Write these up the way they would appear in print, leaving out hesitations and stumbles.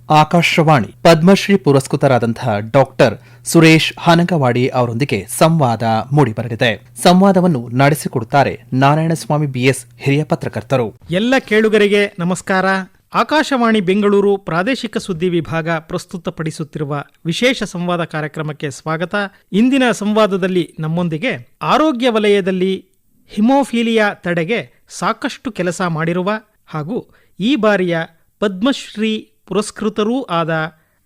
ಆಕಾಶವಾಣಿ ಪದ್ಮಶ್ರೀ ಪುರಸ್ಕೃತರಾದಂತಹ ಡಾಕ್ಟರ್ ಸುರೇಶ್ ಹನಗವಾಡಿ ಅವರೊಂದಿಗೆ ಸಂವಾದ ಮೂಡಿಬರಲಿದೆ. ಸಂವಾದವನ್ನು ನಡೆಸಿಕೊಡುತ್ತಾರೆ ನಾರಾಯಣಸ್ವಾಮಿ ಬಿಎಸ್, ಹಿರಿಯ ಪತ್ರಕರ್ತರು. ಎಲ್ಲ ಕೇಳುಗರಿಗೆ ನಮಸ್ಕಾರ. ಆಕಾಶವಾಣಿ ಬೆಂಗಳೂರು ಪ್ರಾದೇಶಿಕ ಸುದ್ದಿ ವಿಭಾಗ ಪ್ರಸ್ತುತಪಡಿಸುತ್ತಿರುವ ವಿಶೇಷ ಸಂವಾದ ಕಾರ್ಯಕ್ರಮಕ್ಕೆ ಸ್ವಾಗತ. ಇಂದಿನ ಸಂವಾದದಲ್ಲಿ ನಮ್ಮೊಂದಿಗೆ ಆರೋಗ್ಯ ವಲಯದಲ್ಲಿ ಹಿಮೋಫೀಲಿಯಾ ತಡೆಗೆ ಸಾಕಷ್ಟು ಕೆಲಸ ಮಾಡಿರುವ ಹಾಗೂ ಈ ಬಾರಿಯ ಪದ್ಮಶ್ರೀ ಪುರಸ್ಕೃತರೂ ಆದ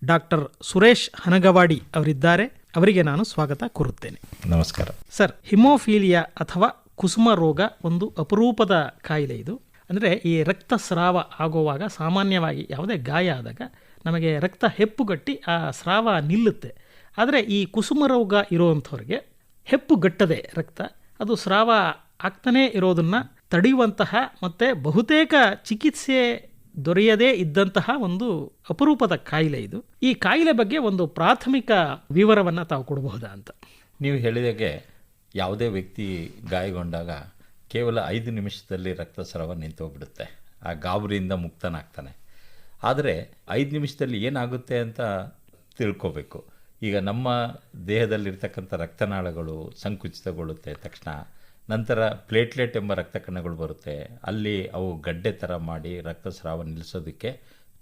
ಡಾಕ್ಟರ್ ಸುರೇಶ್ ಹನಗವಾಡಿ ಅವರಿದ್ದಾರೆ. ಅವರಿಗೆ ನಾನು ಸ್ವಾಗತ ಕೋರುತ್ತೇನೆ. ನಮಸ್ಕಾರ ಸರ್. ಹಿಮೋಫೀಲಿಯಾ ಅಥವಾ ಕುಸುಮ ರೋಗ ಒಂದು ಅಪರೂಪದ ಕಾಯಿಲೆ. ಇದು ಅಂದರೆ ಈ ರಕ್ತಸ್ರಾವ ಆಗುವಾಗ ಸಾಮಾನ್ಯವಾಗಿ ಯಾವುದೇ ಗಾಯ ಆದಾಗ ನಮಗೆ ರಕ್ತ ಹೆಪ್ಪುಗಟ್ಟಿ ಆ ಸ್ರಾವ ನಿಲ್ಲುತ್ತೆ. ಆದರೆ ಈ ಕುಸುಮ ರೋಗ ಇರುವಂಥವ್ರಿಗೆ ಹೆಪ್ಪುಗಟ್ಟದೆ ರಕ್ತ ಅದು ಸ್ರಾವ ಆಗ್ತಾನೇ ಇರೋದನ್ನು ತಡೆಯುವಂತಹ ಮತ್ತು ಬಹುತೇಕ ಚಿಕಿತ್ಸೆ ದೊರೆಯದೇ ಇದ್ದಂತಹ ಒಂದು ಅಪರೂಪದ ಕಾಯಿಲೆ ಇದು. ಈ ಕಾಯಿಲೆ ಬಗ್ಗೆ ಒಂದು ಪ್ರಾಥಮಿಕ ವಿವರವನ್ನು ತಾವು ಕೊಡಬಹುದಾ ಅಂತ. ನೀವು ಹೇಳಿದಾಗೆ ಯಾವುದೇ ವ್ಯಕ್ತಿ ಗಾಯಗೊಂಡಾಗ ಕೇವಲ 5 ನಿಮಿಷದಲ್ಲಿ ರಕ್ತಸ್ರಾವ ನಿಂತೋಗ್ಬಿಡುತ್ತೆ. ಆ ಗಾಬರಿಯಿಂದ ಮುಕ್ತನಾಗ್ತಾನೆ. ಆದರೆ 5 ನಿಮಿಷದಲ್ಲಿ ಏನಾಗುತ್ತೆ ಅಂತ ತಿಳ್ಕೋಬೇಕು. ಈಗ ನಮ್ಮ ದೇಹದಲ್ಲಿರ್ತಕ್ಕಂಥ ರಕ್ತನಾಳಗಳು ಸಂಕುಚಿತಗೊಳ್ಳುತ್ತೆ ತಕ್ಷಣ. ನಂತರ ಪ್ಲೇಟ್ಲೆಟ್ ಎಂಬ ರಕ್ತ ಕಣಗಳು ಬರುತ್ತೆ. ಅಲ್ಲಿ ಅವು ಗಡ್ಡೆ ಥರ ಮಾಡಿ ರಕ್ತಸ್ರಾವ ನಿಲ್ಲಿಸೋದಕ್ಕೆ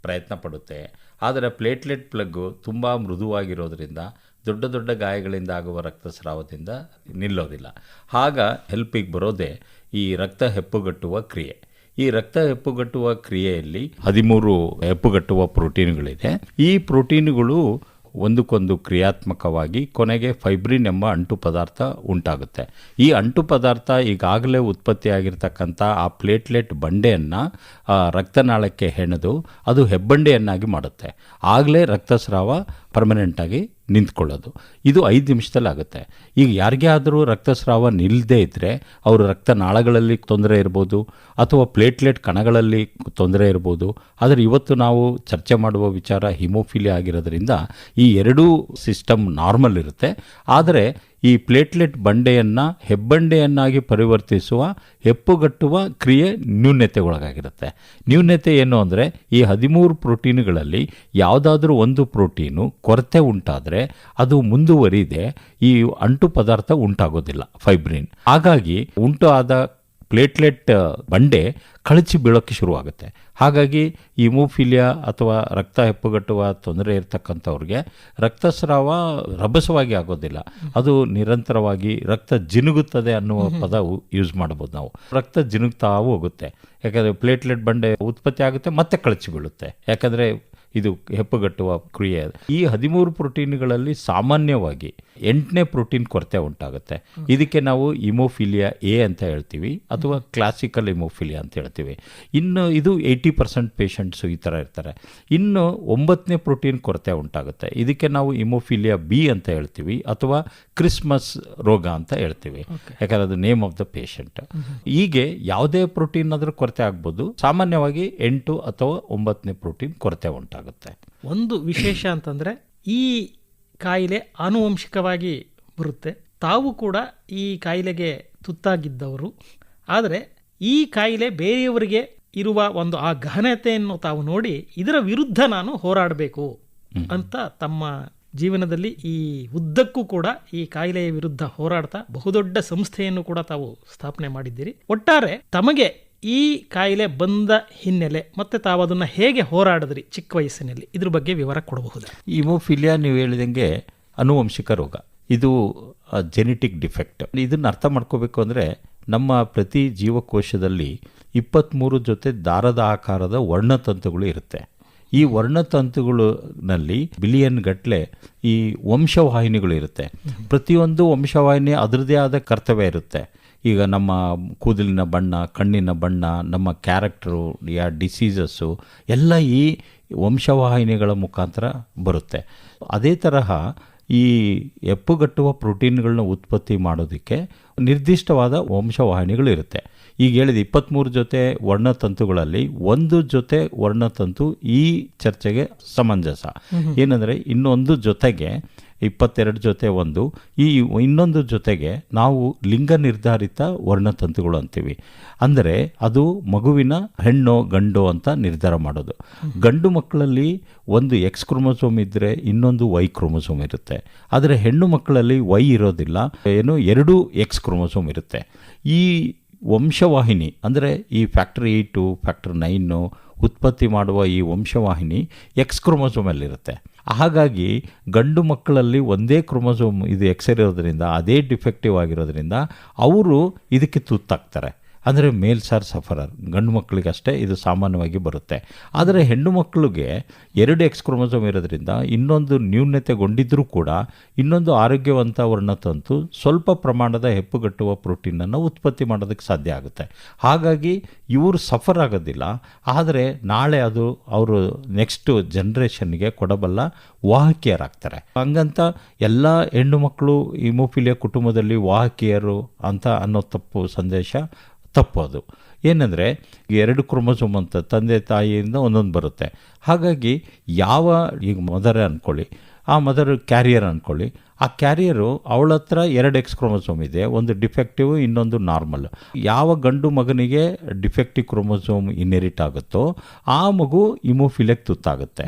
ಪ್ರಯತ್ನ ಪಡುತ್ತೆ. ಆದರೆ ಪ್ಲೇಟ್ಲೆಟ್ ಪ್ಲಗ್ಗು ತುಂಬ ಮೃದುವಾಗಿರೋದ್ರಿಂದ ದೊಡ್ಡ ದೊಡ್ಡ ಗಾಯಗಳಿಂದ ಆಗುವ ರಕ್ತಸ್ರಾವದಿಂದ ನಿಲ್ಲೋದಿಲ್ಲ. ಆಗ ಹೆಲ್ಪಿಗೆ ಬರೋದೇ ಈ ರಕ್ತ ಹೆಪ್ಪುಗಟ್ಟುವ ಕ್ರಿಯೆ. ಈ ರಕ್ತ ಹೆಪ್ಪುಗಟ್ಟುವ ಕ್ರಿಯೆಯಲ್ಲಿ 13 ಹೆಪ್ಪುಗಟ್ಟುವ ಪ್ರೋಟೀನ್ಗಳಿದೆ. ಈ ಪ್ರೋಟೀನ್ಗಳು ಒಂದಕ್ಕೊಂದು ಕ್ರಿಯಾತ್ಮಕವಾಗಿ ಕೊನೆಗೆ ಫೈಬ್ರಿನ್ ಎಂಬ ಅಂಟು ಪದಾರ್ಥ ಉಂಟಾಗುತ್ತೆ. ಈ ಅಂಟು ಪದಾರ್ಥ ಈಗಾಗಲೇ ಉತ್ಪತ್ತಿಯಾಗಿರ್ತಕ್ಕಂಥ ಆ ಪ್ಲೇಟ್ಲೆಟ್ ಬಂಡೆಯನ್ನು ರಕ್ತನಾಳಕ್ಕೆ ಹೆಣೆದು ಅದು ಹೆಬ್ಬಂಡೆಯನ್ನಾಗಿ ಮಾಡುತ್ತೆ. ಆಗಲೇ ರಕ್ತಸ್ರಾವ ಪರ್ಮನೆಂಟಾಗಿ ನಿಂತ್ಕೊಳ್ಳೋದು. ಇದು 5 ನಿಮಿಷದಲ್ಲಿ ಆಗುತ್ತೆ. ಈಗ ಯಾರಿಗೇ ಆದರೂ ರಕ್ತಸ್ರಾವ ನಿಲ್ಲದೇ ಇದ್ದರೆ ಅವರು ರಕ್ತನಾಳಗಳಲ್ಲಿ ತೊಂದರೆ ಇರ್ಬೋದು ಅಥವಾ ಪ್ಲೇಟ್ಲೆಟ್ ಕಣಗಳಲ್ಲಿ ತೊಂದರೆ ಇರ್ಬೋದು. ಆದರೆ ಇವತ್ತು ನಾವು ಚರ್ಚೆ ಮಾಡುವ ವಿಚಾರ ಹಿಮೋಫಿಲಿಯಾ ಆಗಿರೋದ್ರಿಂದ ಈ ಎರಡೂ ಸಿಸ್ಟಮ್ ನಾರ್ಮಲ್ ಇರುತ್ತೆ. ಆದರೆ ಈ ಪ್ಲೇಟ್ಲೆಟ್ ಬಂಡೆಯನ್ನು ಹೆಬ್ಬಂಡೆಯನ್ನಾಗಿ ಪರಿವರ್ತಿಸುವ ಹೆಪ್ಪುಗಟ್ಟುವ ಕ್ರಿಯೆ ನ್ಯೂನ್ಯತೆಗೊಳಗಾಗಿರುತ್ತೆ. ನ್ಯೂನ್ಯತೆ ಏನು ಅಂದರೆ ಈ 13 ಪ್ರೋಟೀನ್ಗಳಲ್ಲಿ ಯಾವುದಾದ್ರೂ ಒಂದು ಪ್ರೋಟೀನು ಕೊರತೆ ಉಂಟಾದರೆ ಅದು ಮುಂದುವರಿದೆ ಈ ಅಂಟು ಪದಾರ್ಥ ಉಂಟಾಗೋದಿಲ್ಲ, ಫೈಬ್ರಿನ್. ಹಾಗಾಗಿ ಉಂಟು ಆದ ಪ್ಲೇಟ್ಲೆಟ್ ಬಂಡೆ ಕಳಚಿ ಬೀಳೋಕ್ಕೆ ಶುರುವಾಗುತ್ತೆ. ಹಾಗಾಗಿ ಹಿಮೋಫಿಲಿಯಾ ಅಥವಾ ರಕ್ತ ಹೆಪ್ಪುಗಟ್ಟುವ ತೊಂದರೆ ಇರತಕ್ಕಂಥವ್ರಿಗೆ ರಕ್ತಸ್ರಾವ ರಭಸವಾಗಿ ಆಗೋದಿಲ್ಲ. ಅದು ನಿರಂತರವಾಗಿ ರಕ್ತ ಜಿನುಗುತ್ತದೆ ಅನ್ನುವ ಪದ ಯೂಸ್ ಮಾಡ್ಬೋದು ನಾವು. ರಕ್ತ ಜಿನುಗ್ತಾ ಹೋಗುತ್ತೆ. ಯಾಕಂದರೆ ಪ್ಲೇಟ್ಲೆಟ್ ಬಂಡೆ ಉತ್ಪತ್ತಿ ಆಗುತ್ತೆ ಮತ್ತೆ ಕಳಚಿ ಬೀಳುತ್ತೆ. ಯಾಕಂದರೆ ಇದು ಹೆಪ್ಪುಗಟ್ಟುವ ಕ್ರಿಯೆ. ಈ 13 ಪ್ರೋಟೀನ್ಗಳಲ್ಲಿ ಸಾಮಾನ್ಯವಾಗಿ 8ನೇ ಪ್ರೋಟೀನ್ ಕೊರತೆ ಉಂಟಾಗುತ್ತೆ. ಇದಕ್ಕೆ ನಾವು ಹಿಮೋಫಿಲಿಯಾ ಎ ಅಂತ ಹೇಳ್ತೀವಿ ಅಥವಾ ಕ್ಲಾಸಿಕಲ್ ಹಿಮೋಫಿಲಿಯಾ ಅಂತ ಹೇಳ್ತೀವಿ. ಇನ್ನು ಇದು 80% ಪೇಷಂಟ್ಸು ಈ ಥರ ಇರ್ತಾರೆ. ಇನ್ನು 9ನೇ ಪ್ರೋಟೀನ್ ಕೊರತೆ ಉಂಟಾಗುತ್ತೆ. ಇದಕ್ಕೆ ನಾವು ಹಿಮೋಫಿಲಿಯಾ ಬಿ ಅಂತ ಹೇಳ್ತೀವಿ ಅಥವಾ ಕ್ರಿಸ್ಮಸ್ ರೋಗ ಅಂತ ಹೇಳ್ತೀವಿ. ಯಾಕಂದರೆ ಅದು ನೇಮ್ ಆಫ್ ದ ಪೇಷಂಟ್. ಹೀಗೆ ಯಾವುದೇ ಪ್ರೋಟೀನ್ ಆದರೂ ಕೊರತೆ ಆಗ್ಬೋದು. ಸಾಮಾನ್ಯವಾಗಿ 8 ಅಥವಾ 9ನೇ ಪ್ರೋಟೀನ್ ಕೊರತೆ ಉಂಟಾಗುತ್ತೆ. ಒಂದು ವಿಶೇಷ ಅಂತಂದರೆ ಈ ಕಾಯಿಲೆ ಆನುವಂಶಿಕವಾಗಿ ಬರುತ್ತೆ. ತಾವು ಕೂಡ ಈ ಕಾಯಿಲೆಗೆ ತುತ್ತಾಗಿದ್ದವರು. ಆದರೆ ಈ ಕಾಯಿಲೆ ಬೇರೆಯವರಿಗೆ ಇರುವ ಒಂದು ಆ ಗಹನತೆಯನ್ನು ತಾವು ನೋಡಿ ಇದರ ವಿರುದ್ಧ ನಾನು ಹೋರಾಡಬೇಕು ಅಂತ ತಮ್ಮ ಜೀವನದಲ್ಲಿ ಈ ಉದ್ದಕ್ಕೂ ಕೂಡ ಈ ಕಾಯಿಲೆಯ ವಿರುದ್ಧ ಹೋರಾಡ್ತಾ ಬಹುದೊಡ್ಡ ಸಂಸ್ಥೆಯನ್ನು ಕೂಡ ತಾವು ಸ್ಥಾಪನೆ ಮಾಡಿದ್ದೀರಿ. ಒಟ್ಟಾರೆ ತಮಗೆ ಈ ಕಾಯಿಲೆ ಬಂದ ಹಿನ್ನೆಲೆ ಮತ್ತೆ ತಾವು ಅದನ್ನು ಹೇಗೆ ಹೋರಾಡಿದ್ರಿ ಚಿಕ್ಕ ವಯಸ್ಸಿನಲ್ಲಿ, ಇದ್ರ ಬಗ್ಗೆ ವಿವರ ಕೊಡಬಹುದಾ? ಹಿಮೋಫಿಲಿಯಾ ನೀವು ಹೇಳಿದಂಗೆ ಅನುವಂಶಿಕ ರೋಗ. ಇದು ಜೆನೆಟಿಕ್ ಡಿಫೆಕ್ಟ್. ಇದನ್ನು ಅರ್ಥ ಮಾಡ್ಕೋಬೇಕು ಅಂದರೆ ನಮ್ಮ ಪ್ರತಿ ಜೀವಕೋಶದಲ್ಲಿ 23 ಜೊತೆ ದಾರದ ಆಕಾರದ ವರ್ಣತಂತುಗಳು ಇರುತ್ತೆ. ಈ ವರ್ಣತಂತುಗಳಲ್ಲಿ ಬಿಲಿಯನ್ ಗಟ್ಟಲೆ ಈ ವಂಶವಾಹಿನಿಗಳು ಇರುತ್ತೆ. ಪ್ರತಿಯೊಂದು ವಂಶವಾಹಿನಿ ಅದರದೇ ಆದ ಕರ್ತವ್ಯ ಇರುತ್ತೆ. ಈಗ ನಮ್ಮ ಕೂದಲಿನ ಬಣ್ಣ, ಕಣ್ಣಿನ ಬಣ್ಣ, ನಮ್ಮ ಕ್ಯಾರೆಕ್ಟರು, ಡಿಸೀಸಸ್ಸು ಎಲ್ಲ ಈ ವಂಶವಾಹಿನಿಗಳ ಮುಖಾಂತರ ಬರುತ್ತೆ. ಅದೇ ತರಹ ಈ ಹೆಪ್ಪುಗಟ್ಟುವ ಪ್ರೋಟೀನ್ಗಳನ್ನ ಉತ್ಪತ್ತಿ ಮಾಡೋದಕ್ಕೆ ನಿರ್ದಿಷ್ಟವಾದ ವಂಶವಾಹಿನಿಗಳು ಇರುತ್ತೆ. ಈಗ ಹೇಳಿದ 23 ಜೊತೆ ವರ್ಣತಂತುಗಳಲ್ಲಿ ಒಂದು ಜೊತೆ ವರ್ಣತಂತು ಈ ಚರ್ಚೆಗೆ ಸಮಂಜಸ. ಏನಂದರೆ ಇನ್ನೊಂದು ಜೊತೆಗೆ 22 ಜೊತೆ ಒಂದು, ಈ ಇನ್ನೊಂದು ಜೊತೆಗೆ ನಾವು ಲಿಂಗ ನಿರ್ಧಾರಿತ ವರ್ಣತಂತುಗಳು ಅಂತೀವಿ. ಅಂದರೆ ಅದು ಮಗುವಿನ ಹೆಣ್ಣೋ ಗಂಡೋ ಅಂತ ನಿರ್ಧಾರ ಮಾಡೋದು. ಗಂಡು ಮಕ್ಕಳಲ್ಲಿ ಒಂದು ಎಕ್ಸ್ ಕ್ರೋಮೋಸೋಮ್ ಇದ್ದರೆ ಇನ್ನೊಂದು ವೈ ಕ್ರೋಮೋಸೋಮ್ ಇರುತ್ತೆ. ಆದರೆ ಹೆಣ್ಣು ಮಕ್ಕಳಲ್ಲಿ ವೈ ಇರೋದಿಲ್ಲ, ಏನು 2 ಎಕ್ಸ್ ಕ್ರೋಮೋಸೋಮ್ ಇರುತ್ತೆ. ಈ ವಂಶವಾಹಿನಿ ಅಂದರೆ ಈ ಫ್ಯಾಕ್ಟರ್ 8 ಫ್ಯಾಕ್ಟರ್ 9 ಉತ್ಪತ್ತಿ ಮಾಡುವ ಈ ವಂಶವಾಹಿನಿ ಎಕ್ಸ್ ಕ್ರೋಮೋಸೋಮಲ್ಲಿರುತ್ತೆ. ಹಾಗಾಗಿ ಗಂಡು ಮಕ್ಕಳಲ್ಲಿ ಒಂದೇ ಕ್ರೋಮೋಸೋಮ್ ಇದು ಎಕ್ಸ್ ಇರೋದ್ರಿಂದ, ಅದೇ ಡಿಫೆಕ್ಟಿವ್ ಆಗಿರೋದ್ರಿಂದ ಅವರು ಇದಕ್ಕೆ ತುತ್ತಾಗ್ತಾರೆ. ಅಂದರೆ ಮೇಲ್ ಸಾರ್ ಸಫರರ್, ಗಂಡು ಮಕ್ಕಳಿಗಷ್ಟೇ ಇದು ಸಾಮಾನ್ಯವಾಗಿ ಬರುತ್ತೆ. ಆದರೆ ಹೆಣ್ಣು ಮಕ್ಕಳಿಗೆ 2 ಎಕ್ಸ್ ಕ್ರೋಮೋಸೋಮ್ ಇರೋದ್ರಿಂದ ಇನ್ನೊಂದು ನ್ಯೂನತೆಗೊಂಡಿದ್ದರೂ ಕೂಡ ಇನ್ನೊಂದು ಆರೋಗ್ಯವಂತ ವರ್ಣತಂತು ಸ್ವಲ್ಪ ಪ್ರಮಾಣದ ಹೆಪ್ಪುಗಟ್ಟುವ ಪ್ರೋಟೀನನ್ನು ಉತ್ಪತ್ತಿ ಮಾಡೋದಕ್ಕೆ ಸಾಧ್ಯ ಆಗುತ್ತೆ. ಹಾಗಾಗಿ ಇವರು ಸಫರ್ ಆಗೋದಿಲ್ಲ, ಆದರೆ ನಾಳೆ ಅದು ಅವರು ನೆಕ್ಸ್ಟ್ ಜನ್ರೇಷನ್ಗೆ ಕೊಡಬಲ್ಲ ವಾಹಕಿಯರಾಗ್ತಾರೆ. ಹಂಗಂತ ಎಲ್ಲ ಹೆಣ್ಣು ಮಕ್ಕಳು ಹಿಮೋಫಿಲಿಯಾ ಕುಟುಂಬದಲ್ಲಿ ವಾಹಕಿಯರು ಅಂತ ಅನ್ನೋ ತಪ್ಪು ಸಂದೇಶ ತಪ್ಪೋದು. ಏನಂದರೆ 2 ಕ್ರೋಮೋಸೋಮ್ ಅಂತ ತಂದೆ ತಾಯಿಯಿಂದ ಒಂದೊಂದು ಬರುತ್ತೆ. ಹಾಗಾಗಿ ಈಗ ಮದರ್ ಅಂದ್ಕೊಳ್ಳಿ, ಆ ಮದರ್ ಕ್ಯಾರಿಯರ್ ಅಂದ್ಕೊಳ್ಳಿ, ಆ ಕ್ಯಾರಿಯರು ಅವಳ ಹತ್ರ 2 ಎಕ್ಸ್ ಕ್ರೋಮೋಸೋಮ್ ಇದೆ, ಒಂದು ಡಿಫೆಕ್ಟಿವ್ ಇನ್ನೊಂದು ನಾರ್ಮಲ್. ಯಾವ ಗಂಡು ಮಗನಿಗೆ ಡಿಫೆಕ್ಟಿವ್ ಕ್ರೋಮೋಸೋಮ್ ಇನ್ಹೆರಿಟ್ ಆಗುತ್ತೋ ಆ ಮಗು ಹಿಮೋಫಿಲಿಯಾಗೆ ತುತ್ತಾಗುತ್ತೆ.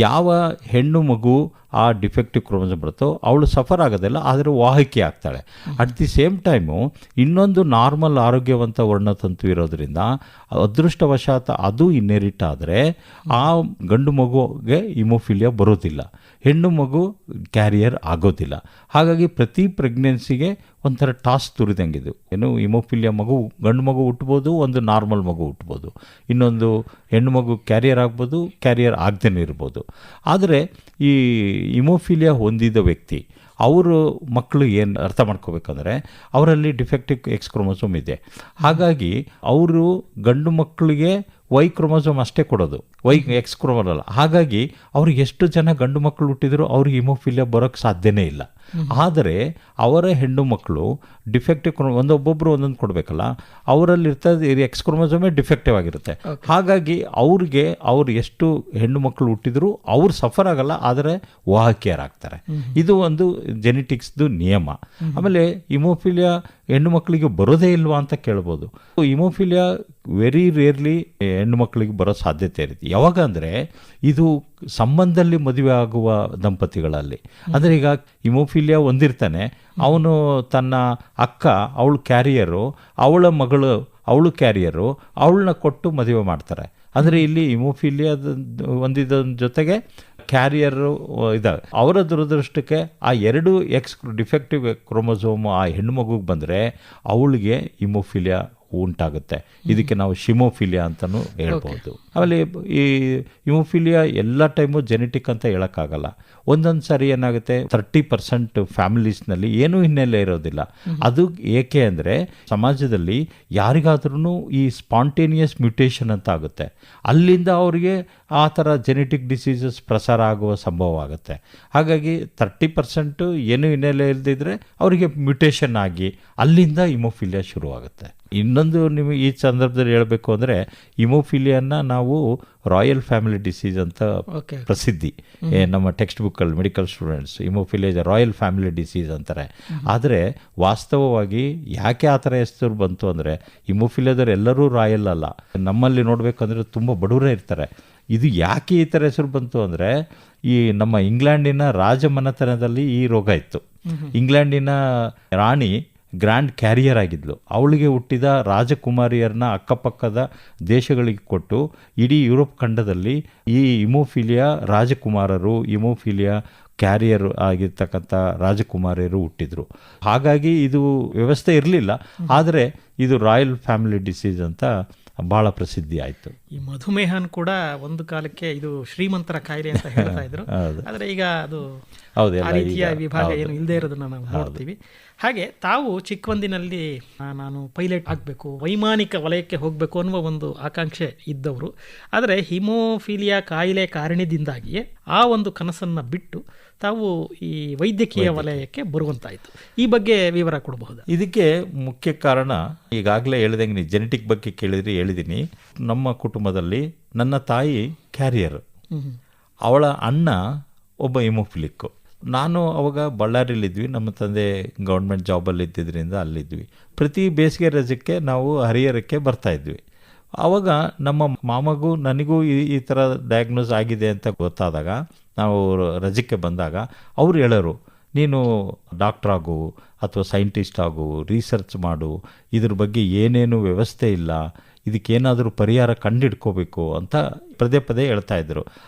ಯಾವ ಹೆಣ್ಣು ಮಗು ಆ ಡಿಫೆಕ್ಟಿವ್ ಕ್ರೋಮೋಸೋಮ್ ಬರುತ್ತೋ ಅವಳು ಸಫರ್ ಆಗೋದಿಲ್ಲ, ಆದರೆ ವಾಹಕಿ ಆಗ್ತಾಳೆ. ಅಟ್ ದಿ ಸೇಮ್ ಟೈಮು ಇನ್ನೊಂದು ನಾರ್ಮಲ್ ಆರೋಗ್ಯವಂತ ವರ್ಣತಂತು ಇರೋದ್ರಿಂದ ಅದೃಷ್ಟವಶಾತ್ ಅದು ಇನ್ಹೆರಿಟ್ ಆದರೆ ಆ ಗಂಡು ಮಗುಗೆ ಹಿಮೋಫಿಲಿಯಾ ಬರೋದಿಲ್ಲ, ಹೆಣ್ಣು ಮಗು ಕ್ಯಾರಿಯರ್ ಆಗೋದಿಲ್ಲ. ಹಾಗಾಗಿ ಪ್ರತಿ ಪ್ರೆಗ್ನೆನ್ಸಿಗೆ ಒಂಥರ ಟಾಸ್ ತುರಿದಂಗಿದು. ಏನು ಹಿಮೋಫಿಲಿಯಾ ಮಗು, ಗಂಡು ಮಗು ಹುಟ್ಬೋದು, ಒಂದು ನಾರ್ಮಲ್ ಮಗು ಹುಟ್ಬೋದು, ಇನ್ನೊಂದು ಹೆಣ್ಣು ಮಗು ಕ್ಯಾರಿಯರ್ ಆಗ್ಬೋದು, ಕ್ಯಾರಿಯರ್ ಆಗದೇ ಇರ್ಬೋದು. ಆದರೆ ಈ ಹಿಮೋಫಿಲಿಯಾ ಹೊಂದಿದ ವ್ಯಕ್ತಿ ಅವರು ಮಕ್ಕಳು ಏನು ಅರ್ಥ ಮಾಡ್ಕೋಬೇಕಂದ್ರೆ ಅವರಲ್ಲಿ ಡಿಫೆಕ್ಟಿವ್ ಎಕ್ಸ್ ಕ್ರೋಮೋಸೋಮ್ ಇದೆ. ಹಾಗಾಗಿ ಅವರು ಗಂಡು ಮಕ್ಕಳಿಗೆ ವೈ ಕ್ರೋಮೋಸೋಮ್ ಅಷ್ಟೇ ಕೊಡೋದು, ವೈ ಎಕ್ಸ್ ಕ್ರೋಮೋಸೋಮ್ ಅಲ್ಲ. ಹಾಗಾಗಿ ಅವ್ರಿಗೆ ಎಷ್ಟು ಜನ ಗಂಡು ಮಕ್ಕಳು ಹುಟ್ಟಿದ್ರು ಅವ್ರಿಗೆ ಹಿಮೋಫಿಲಿಯಾ ಬರೋಕ್ಕೆ ಸಾಧ್ಯನೇ ಇಲ್ಲ. ಆದರೆ ಅವರ ಹೆಣ್ಣು ಮಕ್ಕಳು ಡಿಫೆಕ್ಟಿವ್ ಒಬ್ಬೊಬ್ಬರು ಒಂದೊಂದು ಕೊಡಬೇಕಲ್ಲ, ಅವರಲ್ಲಿ ಇರ್ತದೆ ಎಕ್ಸ್ ಕ್ರೋಮೋಸೋಮೇ ಡಿಫೆಕ್ಟಿವ್ ಆಗಿರುತ್ತೆ. ಹಾಗಾಗಿ ಅವ್ರು ಎಷ್ಟು ಹೆಣ್ಣು ಮಕ್ಕಳು ಹುಟ್ಟಿದ್ರು ಅವ್ರು ಸಫರ್ ಆಗಲ್ಲ, ಆದರೆ ವಾಹಕಿಯರಾಗ್ತಾರೆ. ಇದು ಒಂದು ಜೆನೆಟಿಕ್ಸ್ದು ನಿಯಮ. ಆಮೇಲೆ ಹಿಮೋಫಿಲಿಯಾ ಹೆಣ್ಣು ಮಕ್ಕಳಿಗೆ ಬರೋದೇ ಇಲ್ವಾ ಅಂತ ಕೇಳ್ಬೋದು. ಹಿಮೋಫಿಲಿಯಾ ವೆರಿ ರೇರ್ಲಿ ಹೆಣ್ಣು ಮಕ್ಕಳಿಗೆ ಬರೋ ಸಾಧ್ಯತೆ ಇರುತ್ತೆ. ಯಾವಾಗ ಅಂದರೆ ಇದು ಸಂಬಂಧದಲ್ಲಿ ಮದುವೆ ಆಗುವ ದಂಪತಿಗಳಲ್ಲಿ. ಅಂದರೆ ಈಗ ಹಿಮೋಫಿಲಿಯಾ ಹೊಂದಿರ್ತಾನೆ, ಅವನು ತನ್ನ ಅಕ್ಕ ಅವಳು ಕ್ಯಾರಿಯರು, ಅವಳ ಮಗಳು ಅವಳು ಕ್ಯಾರಿಯರು, ಅವಳನ್ನ ಕೊಟ್ಟು ಮದುವೆ ಮಾಡ್ತಾರೆ. ಅಂದರೆ ಇಲ್ಲಿ ಹಿಮೋಫಿಲಿಯಾ ಹೊಂದಿದ ಜೊತೆಗೆ ಕ್ಯಾರಿಯರು ಇದ್ದಾವೆ. ಅವರ ದುರದೃಷ್ಟಕ್ಕೆ ಆ 2 ಎಕ್ಸ್ ಡಿಫೆಕ್ಟಿವ್ ಕ್ರೋಮೋಸೋಮ್ ಆ ಹೆಣ್ಣು ಮಗುಗೆ ಬಂದರೆ ಅವಳಿಗೆ ಹಿಮೋಫಿಲಿಯಾ ಉಂಟಾಗುತ್ತೆ. ಇದಕ್ಕೆ ನಾವು ಶಿಮೋಫಿಲಿಯಾ ಅಂತಲೂ ಹೇಳ್ಬೋದು. ಆಮೇಲೆ ಈ ಹಿಮೋಫಿಲಿಯಾ ಎಲ್ಲ ಟೈಮು ಜೆನೆಟಿಕ್ ಅಂತ ಹೇಳೋಕ್ಕಾಗಲ್ಲ. ಒಂದೊಂದು ಸಾರಿ ಏನಾಗುತ್ತೆ 30% ಫ್ಯಾಮಿಲೀಸ್ನಲ್ಲಿ ಏನೂ ಹಿನ್ನೆಲೆ ಇರೋದಿಲ್ಲ. ಅದು ಏಕೆ ಅಂದರೆ ಸಮಾಜದಲ್ಲಿ ಯಾರಿಗಾದ್ರೂ ಈ ಸ್ಪಾಂಟೇನಿಯಸ್ ಮ್ಯೂಟೇಷನ್ ಅಂತ ಆಗುತ್ತೆ, ಅಲ್ಲಿಂದ ಅವರಿಗೆ ಆ ಥರ ಜೆನೆಟಿಕ್ ಡಿಸೀಸಸ್ ಪ್ರಸಾರ ಆಗುವ ಸಂಭವ ಆಗುತ್ತೆ. ಹಾಗಾಗಿ 30% ಏನೂ ಹಿನ್ನೆಲೆ ಇಲ್ಲದಿದ್ದರೆ ಅವರಿಗೆ ಮ್ಯೂಟೇಷನ್ ಆಗಿ ಅಲ್ಲಿಂದ ಹಿಮೋಫಿಲಿಯಾ ಶುರುವಾಗುತ್ತೆ. ಇನ್ನೊಂದು ನಿಮಗೆ ಈ ಸಂದರ್ಭದಲ್ಲಿ ಹೇಳಬೇಕು ಅಂದರೆ ಹಿಮೋಫಿಲಿಯಾನ ನಾವು ರಾಯಲ್ ಫ್ಯಾಮಿಲಿ ಡಿಸೀಸ್ ಅಂತ ಪ್ರಸಿದ್ಧಿ. ನಮ್ಮ ಟೆಕ್ಸ್ಟ್ ಬುಕ್ಕಲ್ಲಿ medical students hemophilia royal family disease ಅಂತಾರೆ. ಆದರೆ ವಾಸ್ತವವಾಗಿ ಯಾಕೆ ಆ ಥರ ಹೆಸರು ಬಂತು ಅಂದರೆ ಹಿಮೋಫಿಲಿಯಾದವ್ರು ಎಲ್ಲರೂ ರಾಯಲ್ ಅಲ್ಲ. ನಮ್ಮಲ್ಲಿ ನೋಡಬೇಕಂದ್ರೆ ತುಂಬ ಬಡವರೇ ಇರ್ತಾರೆ. ಇದು ಯಾಕೆ ಈ ಥರ ಹೆಸರು ಬಂತು ಅಂದರೆ ಈ ನಮ್ಮ ಇಂಗ್ಲೆಂಡಿನ ರಾಜಮನೆತನದಲ್ಲಿ ಈ ರೋಗ ಇತ್ತು. ಇಂಗ್ಲೆಂಡಿನ ರಾಣಿ ಗ್ರ್ಯಾಂಡ್ ಕ್ಯಾರಿಯರ್ ಆಗಿದ್ಲು. ಅವಳಿಗೆ ಹುಟ್ಟಿದ ರಾಜಕುಮಾರಿಯರನ್ನ ಅಕ್ಕಪಕ್ಕದ ದೇಶಗಳಿಗೆ ಕೊಟ್ಟು ಇಡೀ ಯುರೋಪ್ ಖಂಡದಲ್ಲಿ ಈ ಹಿಮೋಫಿಲಿಯಾ ರಾಜಕುಮಾರರು, ಹಿಮೋಫಿಲಿಯಾ ಕ್ಯಾರಿಯರ್ ಆಗಿರ್ತಕ್ಕಂಥ ರಾಜಕುಮಾರಿಯರು ಹುಟ್ಟಿದ್ರು. ಹಾಗಾಗಿ ಇದು ವ್ಯವಸ್ಥೆ ಇರಲಿಲ್ಲ, ಆದರೆ ಇದು ರಾಯಲ್ ಫ್ಯಾಮಿಲಿ ಡಿಸೀಸ್ ಅಂತ ಭಾಳ ಪ್ರಸಿದ್ಧಿ ಆಯಿತು. ಈ ಮಧುಮೇಹನ್ ಕೂಡ ಒಂದು ಕಾಲಕ್ಕೆ ಇದು ಶ್ರೀಮಂತರ ಕಾಯಿಲೆ ಅಂತ ಹೇಳ್ತಾ ಇದ್ರು. ಆದರೆ ಈಗ ಅದು ಆ ರೀತಿಯ ವಿಭಾಗ ಏನು ಇಲ್ಲದೆ ಇರೋದನ್ನ ನಾವು ನೋಡ್ತೀವಿ. ಹಾಗೆ ತಾವು ಚಿಕ್ಕಂದಿನಲ್ಲಿ ನಾನು ಪೈಲಟ್ ಆಗಬೇಕು, ವೈಮಾನಿಕ ವಲಯಕ್ಕೆ ಹೋಗಬೇಕು ಅನ್ನುವ ಒಂದು ಆಕಾಂಕ್ಷೆ ಇದ್ದವರು. ಆದರೆ ಹಿಮೋಫಿಲಿಯಾ ಕಾಯಿಲೆ ಕಾರಣದಿಂದಾಗಿಯೇ ಆ ಒಂದು ಕನಸನ್ನು ಬಿಟ್ಟು ತಾವು ಈ ವೈದ್ಯಕೀಯ ವಲಯಕ್ಕೆ ಬರುವಂತಾಯಿತು. ಈ ಬಗ್ಗೆ ವಿವರ ಕೊಡಬಹುದು? ಇದಕ್ಕೆ ಮುಖ್ಯ ಕಾರಣ ಈಗಾಗಲೇ ಹೇಳಿದಂಗೆ, ನೀವು ಜೆನೆಟಿಕ್ ಬಗ್ಗೆ ಕೇಳಿದ್ರಿ, ಹೇಳಿದ್ದೀನಿ. ನಮ್ಮ ಕುಟುಂಬದಲ್ಲಿ ನನ್ನ ತಾಯಿ ಕ್ಯಾರಿಯರ್, ಅವಳ ಅಣ್ಣ ಒಬ್ಬ ಹಿಮೋಫಿಲಿಕ್ಕು. ನಾನು ಅವಾಗ ಬಳ್ಳಾರಿಲಿದ್ವಿ, ನಮ್ಮ ತಂದೆ ಗೌರ್ಮೆಂಟ್ ಜಾಬಲ್ಲಿ ಇದ್ದಿದ್ದರಿಂದ ಅಲ್ಲಿದ್ವಿ. ಪ್ರತಿ ಬೇಸಿಗೆ ರಜಕ್ಕೆ ನಾವು ಹರಿಹರಕ್ಕೆ ಬರ್ತಾಯಿದ್ವಿ. ಆವಾಗ ನಮ್ಮ ಮಾಮಗೂ ನನಗೂ ಈ ಥರ ಡಯಾಗ್ನೋಸ್ ಆಗಿದೆ ಅಂತ ಗೊತ್ತಾದಾಗ, ನಾವು ರಜಕ್ಕೆ ಬಂದಾಗ ಅವ್ರು ಹೇಳೋರು, ನೀನು ಡಾಕ್ಟ್ರ್ ಆಗು ಅಥವಾ ಸೈಂಟಿಸ್ಟ್ ಆಗು, ರಿಸರ್ಚ್ ಮಾಡು, ಇದ್ರ ಬಗ್ಗೆ ಏನೇನು ವ್ಯವಸ್ಥೆ ಇಲ್ಲ, ಇದಕ್ಕೇನಾದರೂ ಪರಿಹಾರ ಕಂಡಿಡ್ಕೋಬೇಕು ಅಂತ ಪದೇ ಪದೇ ಹೇಳ್ತಾಯಿದ್ರು.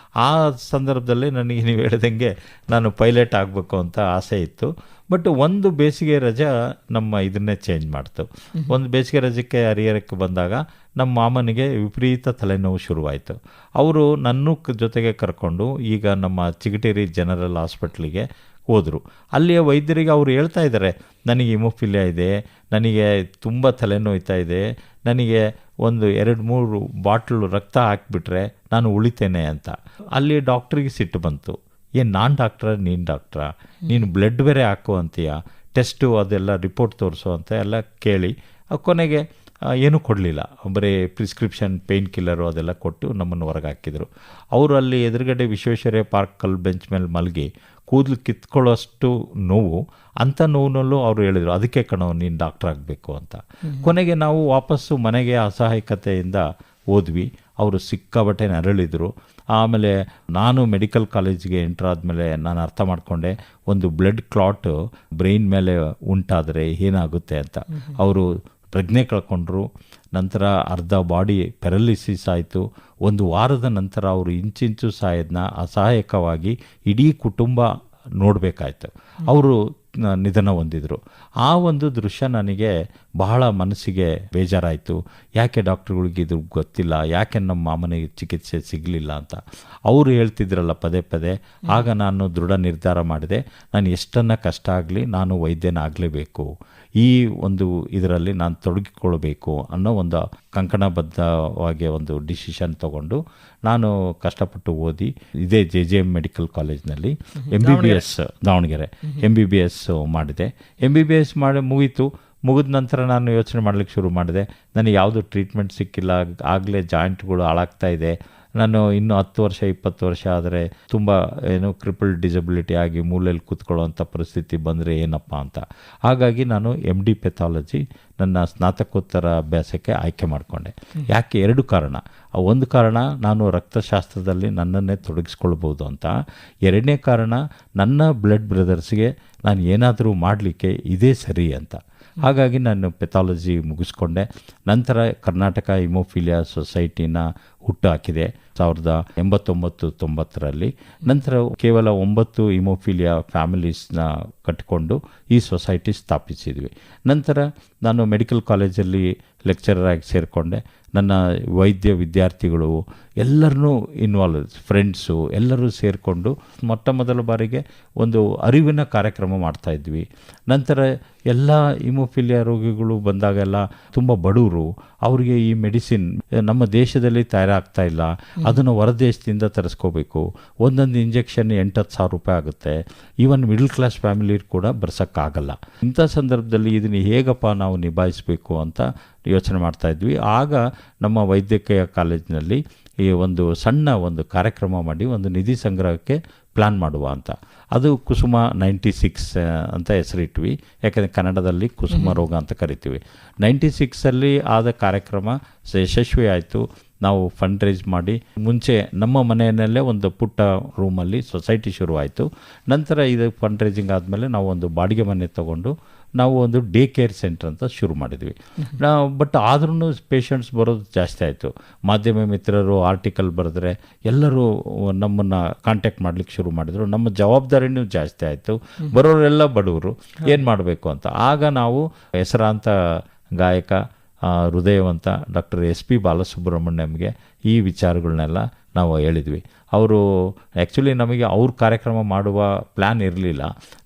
ಆ ಸಂದರ್ಭದಲ್ಲಿ ನನಗೆ ನೀವು ಹೇಳ್ದಂಗೆ ನಾನು ಪೈಲಟ್ ಆಗಬೇಕು ಅಂತ ಆಸೆ ಇತ್ತು. ಬಟ್ ಒಂದು ಬೇಸಿಗೆ ರಜೆ ನಮ್ಮ ಇದನ್ನೇ ಚೇಂಜ್ ಮಾಡ್ತು. ಒಂದು ಬೇಸಿಗೆ ರಜಕ್ಕೆ ಹರಿಹರಕ್ಕೆ ಬಂದಾಗ ನಮ್ಮ ಮಾಮನಿಗೆ ವಿಪರೀತ ತಲೆನೋವು ಶುರುವಾಯಿತು. ಅವರು ನನ್ನ ಜೊತೆಗೆ ಕರ್ಕೊಂಡು ಈಗ ನಮ್ಮ ಚಿಗಟೇರಿ ಜನರಲ್ ಹಾಸ್ಪಿಟ್ಲಿಗೆ ಹೋದರು. ಅಲ್ಲಿಯ ವೈದ್ಯರಿಗೆ ಅವರು ಹೇಳ್ತಾ ಇದ್ದಾರೆ, ನನಗೆ ಹಿಮೋಫಿಲಿಯಾ ಇದೆ, ನನಗೆ ತುಂಬ ತಲೆನೋಯ್ತಾ ಇದೆ, ನನಗೆ ಒಂದು 2-3 ಬಾಟ್ಲು ರಕ್ತ ಹಾಕಿಬಿಟ್ರೆ ನಾನು ಉಳಿತೇನೆ ಅಂತ. ಅಲ್ಲಿ ಡಾಕ್ಟ್ರಿಗೆ ಸಿಟ್ಟು ಬಂತು. ನಾನು ಡಾಕ್ಟ್ರಾ, ನೀನು ಡಾಕ್ಟ್ರಾ, ನೀನು ಬ್ಲಡ್ ಬೇರೆ ಹಾಕು ಅಂತೀಯ, ಟೆಸ್ಟು ಅದೆಲ್ಲ ರಿಪೋರ್ಟ್ ತೋರಿಸು ಅಂತ ಎಲ್ಲ ಕೇಳಿ ಕೊನೆಗೆ ಏನೂ ಕೊಡಲಿಲ್ಲ. ಬರೀ ಪ್ರಿಸ್ಕ್ರಿಪ್ಷನ್ ಪೇಯ್ನ್ ಕಿಲ್ಲರು ಅದೆಲ್ಲ ಕೊಟ್ಟು ನಮ್ಮನ್ನು ಹೊರಗೆ ಹಾಕಿದರು. ಅವರು ಅಲ್ಲಿ ಎದುರುಗಡೆ ವಿಶ್ವೇಶ್ವರಯ್ಯ ಪಾರ್ಕ್ ಕಲ್ಲು ಬೆಂಚ್ ಮೇಲೆ ಮಲಗಿ ಕೂದಲು ಕಿತ್ಕೊಳ್ಳೋಷ್ಟು ನೋವು, ಅಂಥ ನೋವಿನಲ್ಲೂ ಅವರು ಹೇಳಿದರು, ಅದಕ್ಕೆ ಕಣೋ ನೀನು ಡಾಕ್ಟ್ರ್ ಆಗಬೇಕು ಅಂತ. ಕೊನೆಗೆ ನಾವು ವಾಪಸ್ಸು ಮನೆಗೆ ಅಸಹಾಯಕತೆಯಿಂದ ಹೋದ್ವಿ. ಅವರು ಸಿಕ್ಕಾಬಟ್ಟೆ ನರಳಿದರು. ಆಮೇಲೆ ನಾನು ಮೆಡಿಕಲ್ ಕಾಲೇಜಿಗೆ ಎಂಟ್ರ್ ಆದಮೇಲೆ ನಾನು ಅರ್ಥ ಮಾಡಿಕೊಂಡೆ, ಒಂದು ಬ್ಲಡ್ ಕ್ಲಾಟ್ ಬ್ರೈನ್ ಮೇಲೆ ಉಂಟಾದರೆ ಏನಾಗುತ್ತೆ ಅಂತ. ಅವರು ಪ್ರಜ್ಞೆ ಕಳ್ಕೊಂಡ್ರು. ನಂತರ ಅರ್ಧ ಬಾಡಿ ಪ್ಯಾರಲಿಸಿಸ್ ಆಯಿತು. 1 ವಾರದ ನಂತರ ಅವರು ಇಂಚಿಂಚು ಸಾಯೋದನ್ನ ಅಸಹಾಯಕವಾಗಿ ಇಡೀ ಕುಟುಂಬ ನೋಡಬೇಕಾಯ್ತು. ಅವರು ನಿಧನ ಹೊಂದಿದರು. ಆ ಒಂದು ದೃಶ್ಯ ನನಗೆ ಬಹಳ ಮನಸ್ಸಿಗೆ ಬೇಜಾರಾಯಿತು. ಯಾಕೆ ಡಾಕ್ಟ್ರುಗಳಿಗೆ ಇದು ಗೊತ್ತಿಲ್ಲ, ಯಾಕೆ ನಮ್ಮ ಮಾಮನಿಗೆ ಚಿಕಿತ್ಸೆ ಸಿಗಲಿಲ್ಲ ಅಂತ ಅವರು ಹೇಳ್ತಿದ್ರಲ್ಲ ಪದೇ ಪದೇ. ಆಗ ನಾನು ದೃಢ ನಿರ್ಧಾರ ಮಾಡಿದೆ, ನಾನು ಎಷ್ಟನ್ನ ಕಷ್ಟ ಆಗಲಿ ನಾನು ವೈದ್ಯನಾಗಲೇಬೇಕು, ಈ ಒಂದು ಇದರಲ್ಲಿ ನಾನು ತೊಡಗಿಕೊಳ್ಬೇಕು ಅನ್ನೋ ಒಂದು ಕಂಕಣಬದ್ಧವಾಗಿ ಒಂದು ಡಿಸಿಷನ್ ತಗೊಂಡು ನಾನು ಕಷ್ಟಪಟ್ಟು ಓದಿ ಇದೇ JJM ಮೆಡಿಕಲ್ ಕಾಲೇಜ್ನಲ್ಲಿ MBBS ದಾವಣಗೆರೆ MBBS ಮಾಡಿದೆ. MBBS ಮಾಡಿ ಮುಗಿದ ನಂತರ ನಾನು ಯೋಚನೆ ಮಾಡಲಿಕ್ಕೆ ಶುರು ಮಾಡಿದೆ, ನನಗೆ ಯಾವುದು ಟ್ರೀಟ್ಮೆಂಟ್ ಸಿಕ್ಕಿಲ್ಲ, ಆಗಲೇ ಜಾಯಿಂಟ್ಗಳು ಹಾಳಾಗ್ತಾ ಇದೆ, ನಾನು ಇನ್ನೂ 10 ವರ್ಷ 20 ವರ್ಷ ಆದರೆ ತುಂಬ ಕ್ರಿಪಲ್ ಡಿಸಬಿಲಿಟಿ ಆಗಿ ಮೂಲೆಯಲ್ಲಿ ಕೂತ್ಕೊಳ್ಳೋವಂಥ ಪರಿಸ್ಥಿತಿ ಬಂದರೆ ಏನಪ್ಪ ಅಂತ. ಹಾಗಾಗಿ ನಾನು MD ಪೆಥಾಲಜಿ ನನ್ನ ಸ್ನಾತಕೋತ್ತರ ಅಭ್ಯಾಸಕ್ಕೆ ಆಯ್ಕೆ ಮಾಡಿಕೊಂಡೆ. ಯಾಕೆ? 2 ಕಾರಣ. ಒಂದು ಕಾರಣ, ನಾನು ರಕ್ತಶಾಸ್ತ್ರದಲ್ಲಿ ನನ್ನನ್ನೇ ತೊಡಗಿಸ್ಕೊಳ್ಬೋದು ಅಂತ. 2ನೇ ಕಾರಣ, ನನ್ನ ಬ್ಲಡ್ ಬ್ರದರ್ಸ್ಗೆ ನಾನು ಏನಾದರೂ ಮಾಡಲಿಕ್ಕೆ ಇದೇ ಸರಿ ಅಂತ. ಹಾಗಾಗಿ ನಾನು ಪೆಥಾಲಜಿ ಮುಗಿಸ್ಕೊಂಡೆ. ನಂತರ ಕರ್ನಾಟಕ ಹಿಮೋಫಿಲಿಯಾ ಸೊಸೈಟಿನ ಹುಟ್ಟು ಹಾಕಿದೆ 1989-90ರಲ್ಲಿ. ನಂತರ ಕೇವಲ 9 ಹಿಮೋಫಿಲಿಯಾ ಫ್ಯಾಮಿಲೀಸ್ನ ಕಟ್ಟಿಕೊಂಡು ಈ ಸೊಸೈಟಿ ಸ್ಥಾಪಿಸಿದ್ವಿ. ನಂತರ ನಾನು ಮೆಡಿಕಲ್ ಕಾಲೇಜಲ್ಲಿ ಲೆಕ್ಚರರ್ ಆಗಿ ಸೇರಿಕೊಂಡೆ. ನನ್ನ ವೈದ್ಯ ವಿದ್ಯಾರ್ಥಿಗಳು ಎಲ್ಲರನ್ನೂ ಫ್ರೆಂಡ್ಸು ಎಲ್ಲರೂ ಸೇರಿಕೊಂಡು ಮೊದಲ ಬಾರಿಗೆ ಒಂದು ಅರಿವಿನ ಕಾರ್ಯಕ್ರಮ ಮಾಡ್ತಾಯಿದ್ವಿ. ನಂತರ ಎಲ್ಲ ಹಿಮೋಫಿಲಿಯಾ ರೋಗಿಗಳು ಬಂದಾಗೆಲ್ಲ ತುಂಬ ಬಡವರು, ಅವರಿಗೆ ಈ ಮೆಡಿಸಿನ್ ನಮ್ಮ ದೇಶದಲ್ಲಿ ತಯಾರಾಗ್ತಾ ಇಲ್ಲ, ಅದನ್ನು ಹೊರದೇಶದಿಂದ ತರಿಸ್ಕೋಬೇಕು. ಒಂದೊಂದು ಇಂಜೆಕ್ಷನ್ 8-10 ಸಾವಿರ ರೂಪಾಯಿ ಆಗುತ್ತೆ. ಈವನ್ ಮಿಡಲ್ ಕ್ಲಾಸ್ ಫ್ಯಾಮಿಲಿ ಕೂಡ ಬರ್ಸೋಕ್ಕಾಗಲ್ಲ. ಇಂಥ ಸಂದರ್ಭದಲ್ಲಿ ಇದನ್ನು ಹೇಗಪ್ಪ ನಾವು ನಿಭಾಯಿಸಬೇಕು ಅಂತ ಯೋಚನೆ ಮಾಡ್ತಾಯಿದ್ವಿ. ಆಗ ನಮ್ಮ ವೈದ್ಯಕೀಯ ಕಾಲೇಜಿನಲ್ಲಿ ಈ ಸಣ್ಣ ಕಾರ್ಯಕ್ರಮ ಮಾಡಿ ಒಂದು ನಿಧಿ ಸಂಗ್ರಹಕ್ಕೆ ಪ್ಲ್ಯಾನ್ ಮಾಡುವ ಅಂತ. ಅದು ಕುಸುಮ 96 ಅಂತ ಹೆಸರಿಟ್ವಿ. ಯಾಕೆಂದರೆ ಕನ್ನಡದಲ್ಲಿ ಕುಸುಮ ರೋಗ ಅಂತ ಕರಿತೀವಿ. 96ಅಲ್ಲಿ ಆದ ಕಾರ್ಯಕ್ರಮ ಯಶಸ್ವಿ ಆಯಿತು. ನಾವು ಫಂಡ್ ರೈಸ್ ಮಾಡಿ ಮುಂಚೆ ನಮ್ಮ ಮನೆಯಲ್ಲೇ ಒಂದು ಪುಟ್ಟ ರೂಮಲ್ಲಿ ಸೊಸೈಟಿ ಶುರುವಾಯಿತು. ನಂತರ ಇದು ಫಂಡ್ ರೈಸಿಂಗ್ ಆದಮೇಲೆ ನಾವು ಒಂದು ಬಾಡಿಗೆ ಮನೆ ತೊಗೊಂಡು ನಾವು ಒಂದು ಡೇ ಕೇರ್ ಸೆಂಟರ್ ಅಂತ ಶುರು ಮಾಡಿದ್ವಿ. ಬಟ್ ಆದ್ರೂ ಪೇಷಂಟ್ಸ್ ಬರೋದು ಜಾಸ್ತಿ ಆಯಿತು. ಮಾಧ್ಯಮ ಮಿತ್ರರು ಆರ್ಟಿಕಲ್ ಬರೆದ್ರೆ ಎಲ್ಲರೂ ನಮ್ಮನ್ನು ಕಾಂಟ್ಯಾಕ್ಟ್ ಮಾಡಲಿಕ್ಕೆ ಶುರು ಮಾಡಿದರು. ನಮ್ಮ ಜವಾಬ್ದಾರಿನೂ ಜಾಸ್ತಿ ಆಯಿತು. ಬರೋರೆಲ್ಲ ಬಡವರು, ಏನು ಮಾಡಬೇಕು ಅಂತ. ಆಗ ನಾವು ಹೆಸರಾಂತ ಗಾಯಕ ಹೃದಯವಂತ ಡಾಕ್ಟರ್ SP ಬಾಲಸುಬ್ರಹ್ಮಣ್ಯಂಗೆ ಈ ವಿಚಾರಗಳನ್ನೆಲ್ಲ ನಾವು ಹೇಳಿದ್ವಿ. ಅವರು ಆ್ಯಕ್ಚುಲಿ ನಮಗೆ ಅವ್ರ ಕಾರ್ಯಕ್ರಮ ಮಾಡುವ ಪ್ಲ್ಯಾನ್ ಇರಲಿಲ್ಲ.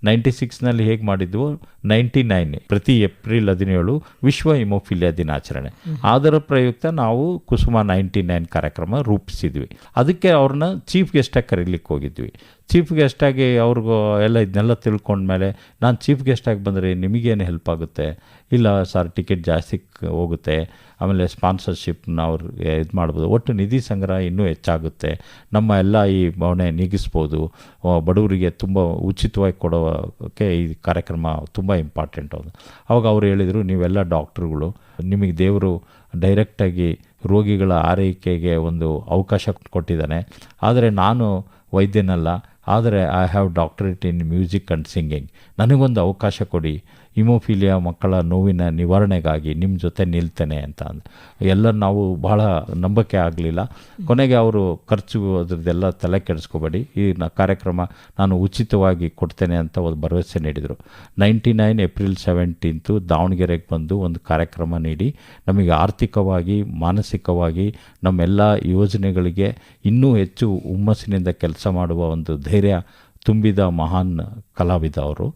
96ನಲ್ಲಿ ಹೇಗೆ ಮಾಡಿದ್ವು, 99 ಪ್ರತಿ ಏಪ್ರಿಲ್ 17 ವಿಶ್ವ ಹಿಮೋಫಿಲಿಯಾ ದಿನಾಚರಣೆ. ಅದರ ಪ್ರಯುಕ್ತ ನಾವು ಕುಸುಮ 99 ಕಾರ್ಯಕ್ರಮ ರೂಪಿಸಿದ್ವಿ. ಅದಕ್ಕೆ ಅವ್ರನ್ನ ಚೀಫ್ ಗೆಸ್ಟಾಗಿ ಕರೀಲಿಕ್ಕೆ ಹೋಗಿದ್ವಿ. ಚೀಫ್ ಗೆಸ್ಟಾಗಿ ಅವ್ರಿಗೂ ಇದನ್ನೆಲ್ಲ ತಿಳ್ಕೊಂಡ್ಮೇಲೆ, ನಾನು ಚೀಫ್ ಗೆಸ್ಟಾಗಿ ಬಂದರೆ ನಿಮಗೇನು ಹೆಲ್ಪ್ ಆಗುತ್ತೆ? ಇಲ್ಲ ಸರ್, ಟಿಕೆಟ್ ಜಾಸ್ತಿ ಹೋಗುತ್ತೆ, ಆಮೇಲೆ ಸ್ಪಾನ್ಸರ್ಶಿಪ್ನ ಅವ್ರಿಗೆ ಇದು ಮಾಡ್ಬೋದು, ಒಟ್ಟು ನಿಧಿ ಸಂಗ್ರಹ ಇನ್ನೂ ಹೆಚ್ಚಾಗುತ್ತೆ, ನಮ್ಮ ಎಲ್ಲ ಈ ಭಾವನೆ ನೀಗಿಸ್ಬೋದು. ಬಡವರಿಗೆ ತುಂಬ ಉಚಿತವಾಗಿ ಕೊಡೋಕ್ಕೆ ಈ ಕಾರ್ಯಕ್ರಮ ತುಂಬ ಇಂಪಾರ್ಟೆಂಟ್. ಅದು ಅವಾಗ ಅವ್ರು ಹೇಳಿದರು, ನೀವೆಲ್ಲ ಡಾಕ್ಟ್ರುಗಳು, ನಿಮಗೆ ದೇವರು ಡೈರೆಕ್ಟಾಗಿ ರೋಗಿಗಳ ಆರೈಕೆಗೆ ಒಂದು ಅವಕಾಶ ಕೊಟ್ಟಿದ್ದಾನೆ. ಆದರೆ ನಾನು ವೈದ್ಯನಲ್ಲ, ಆದರೆ I have doctorate in music and singing. ನನಗೊಂದು ಅವಕಾಶ ಕೊಡಿ, ಹಿಮೋಫಿಲಿಯಾ ಮಕ್ಕಳ ನೋವಿನ ನಿವಾರಣೆಗಾಗಿ ನಿಮ್ಮ ಜೊತೆ ನಿಲ್ತೇನೆ ಅಂತ ಎಲ್ಲ ನಾವು ಬಹಳ ನಂಬಿಕೆ ಆಗಲಿಲ್ಲ. ಕೊನೆಗೆ ಅವರು ಖರ್ಚು ಅದ್ರದ್ದೆಲ್ಲ ತಲೆ ಕೆಡಿಸ್ಕೋಬೇಡಿ, ಈ ಕಾರ್ಯಕ್ರಮ ನಾನು ಉಚಿತವಾಗಿ ಕೊಡ್ತೇನೆ ಅಂತ ಒಂದು ಭರವಸೆ ನೀಡಿದರು. 99 ಏಪ್ರಿಲ್ 17 ದಾವಣಗೆರೆಗೆ ಬಂದು ಒಂದು ಕಾರ್ಯಕ್ರಮ ನೀಡಿ ನಮಗೆ ಆರ್ಥಿಕವಾಗಿ ಮಾನಸಿಕವಾಗಿ ನಮ್ಮೆಲ್ಲ ಯೋಜನೆಗಳಿಗೆ ಇನ್ನೂ ಹೆಚ್ಚು ಹುಮ್ಮಸ್ಸಿನಿಂದ ಕೆಲಸ ಮಾಡುವ ಒಂದು ಧೈರ್ಯ ತುಂಬಿದ ಮಹಾನ್ ಕಲಾವಿದ ಅವರು.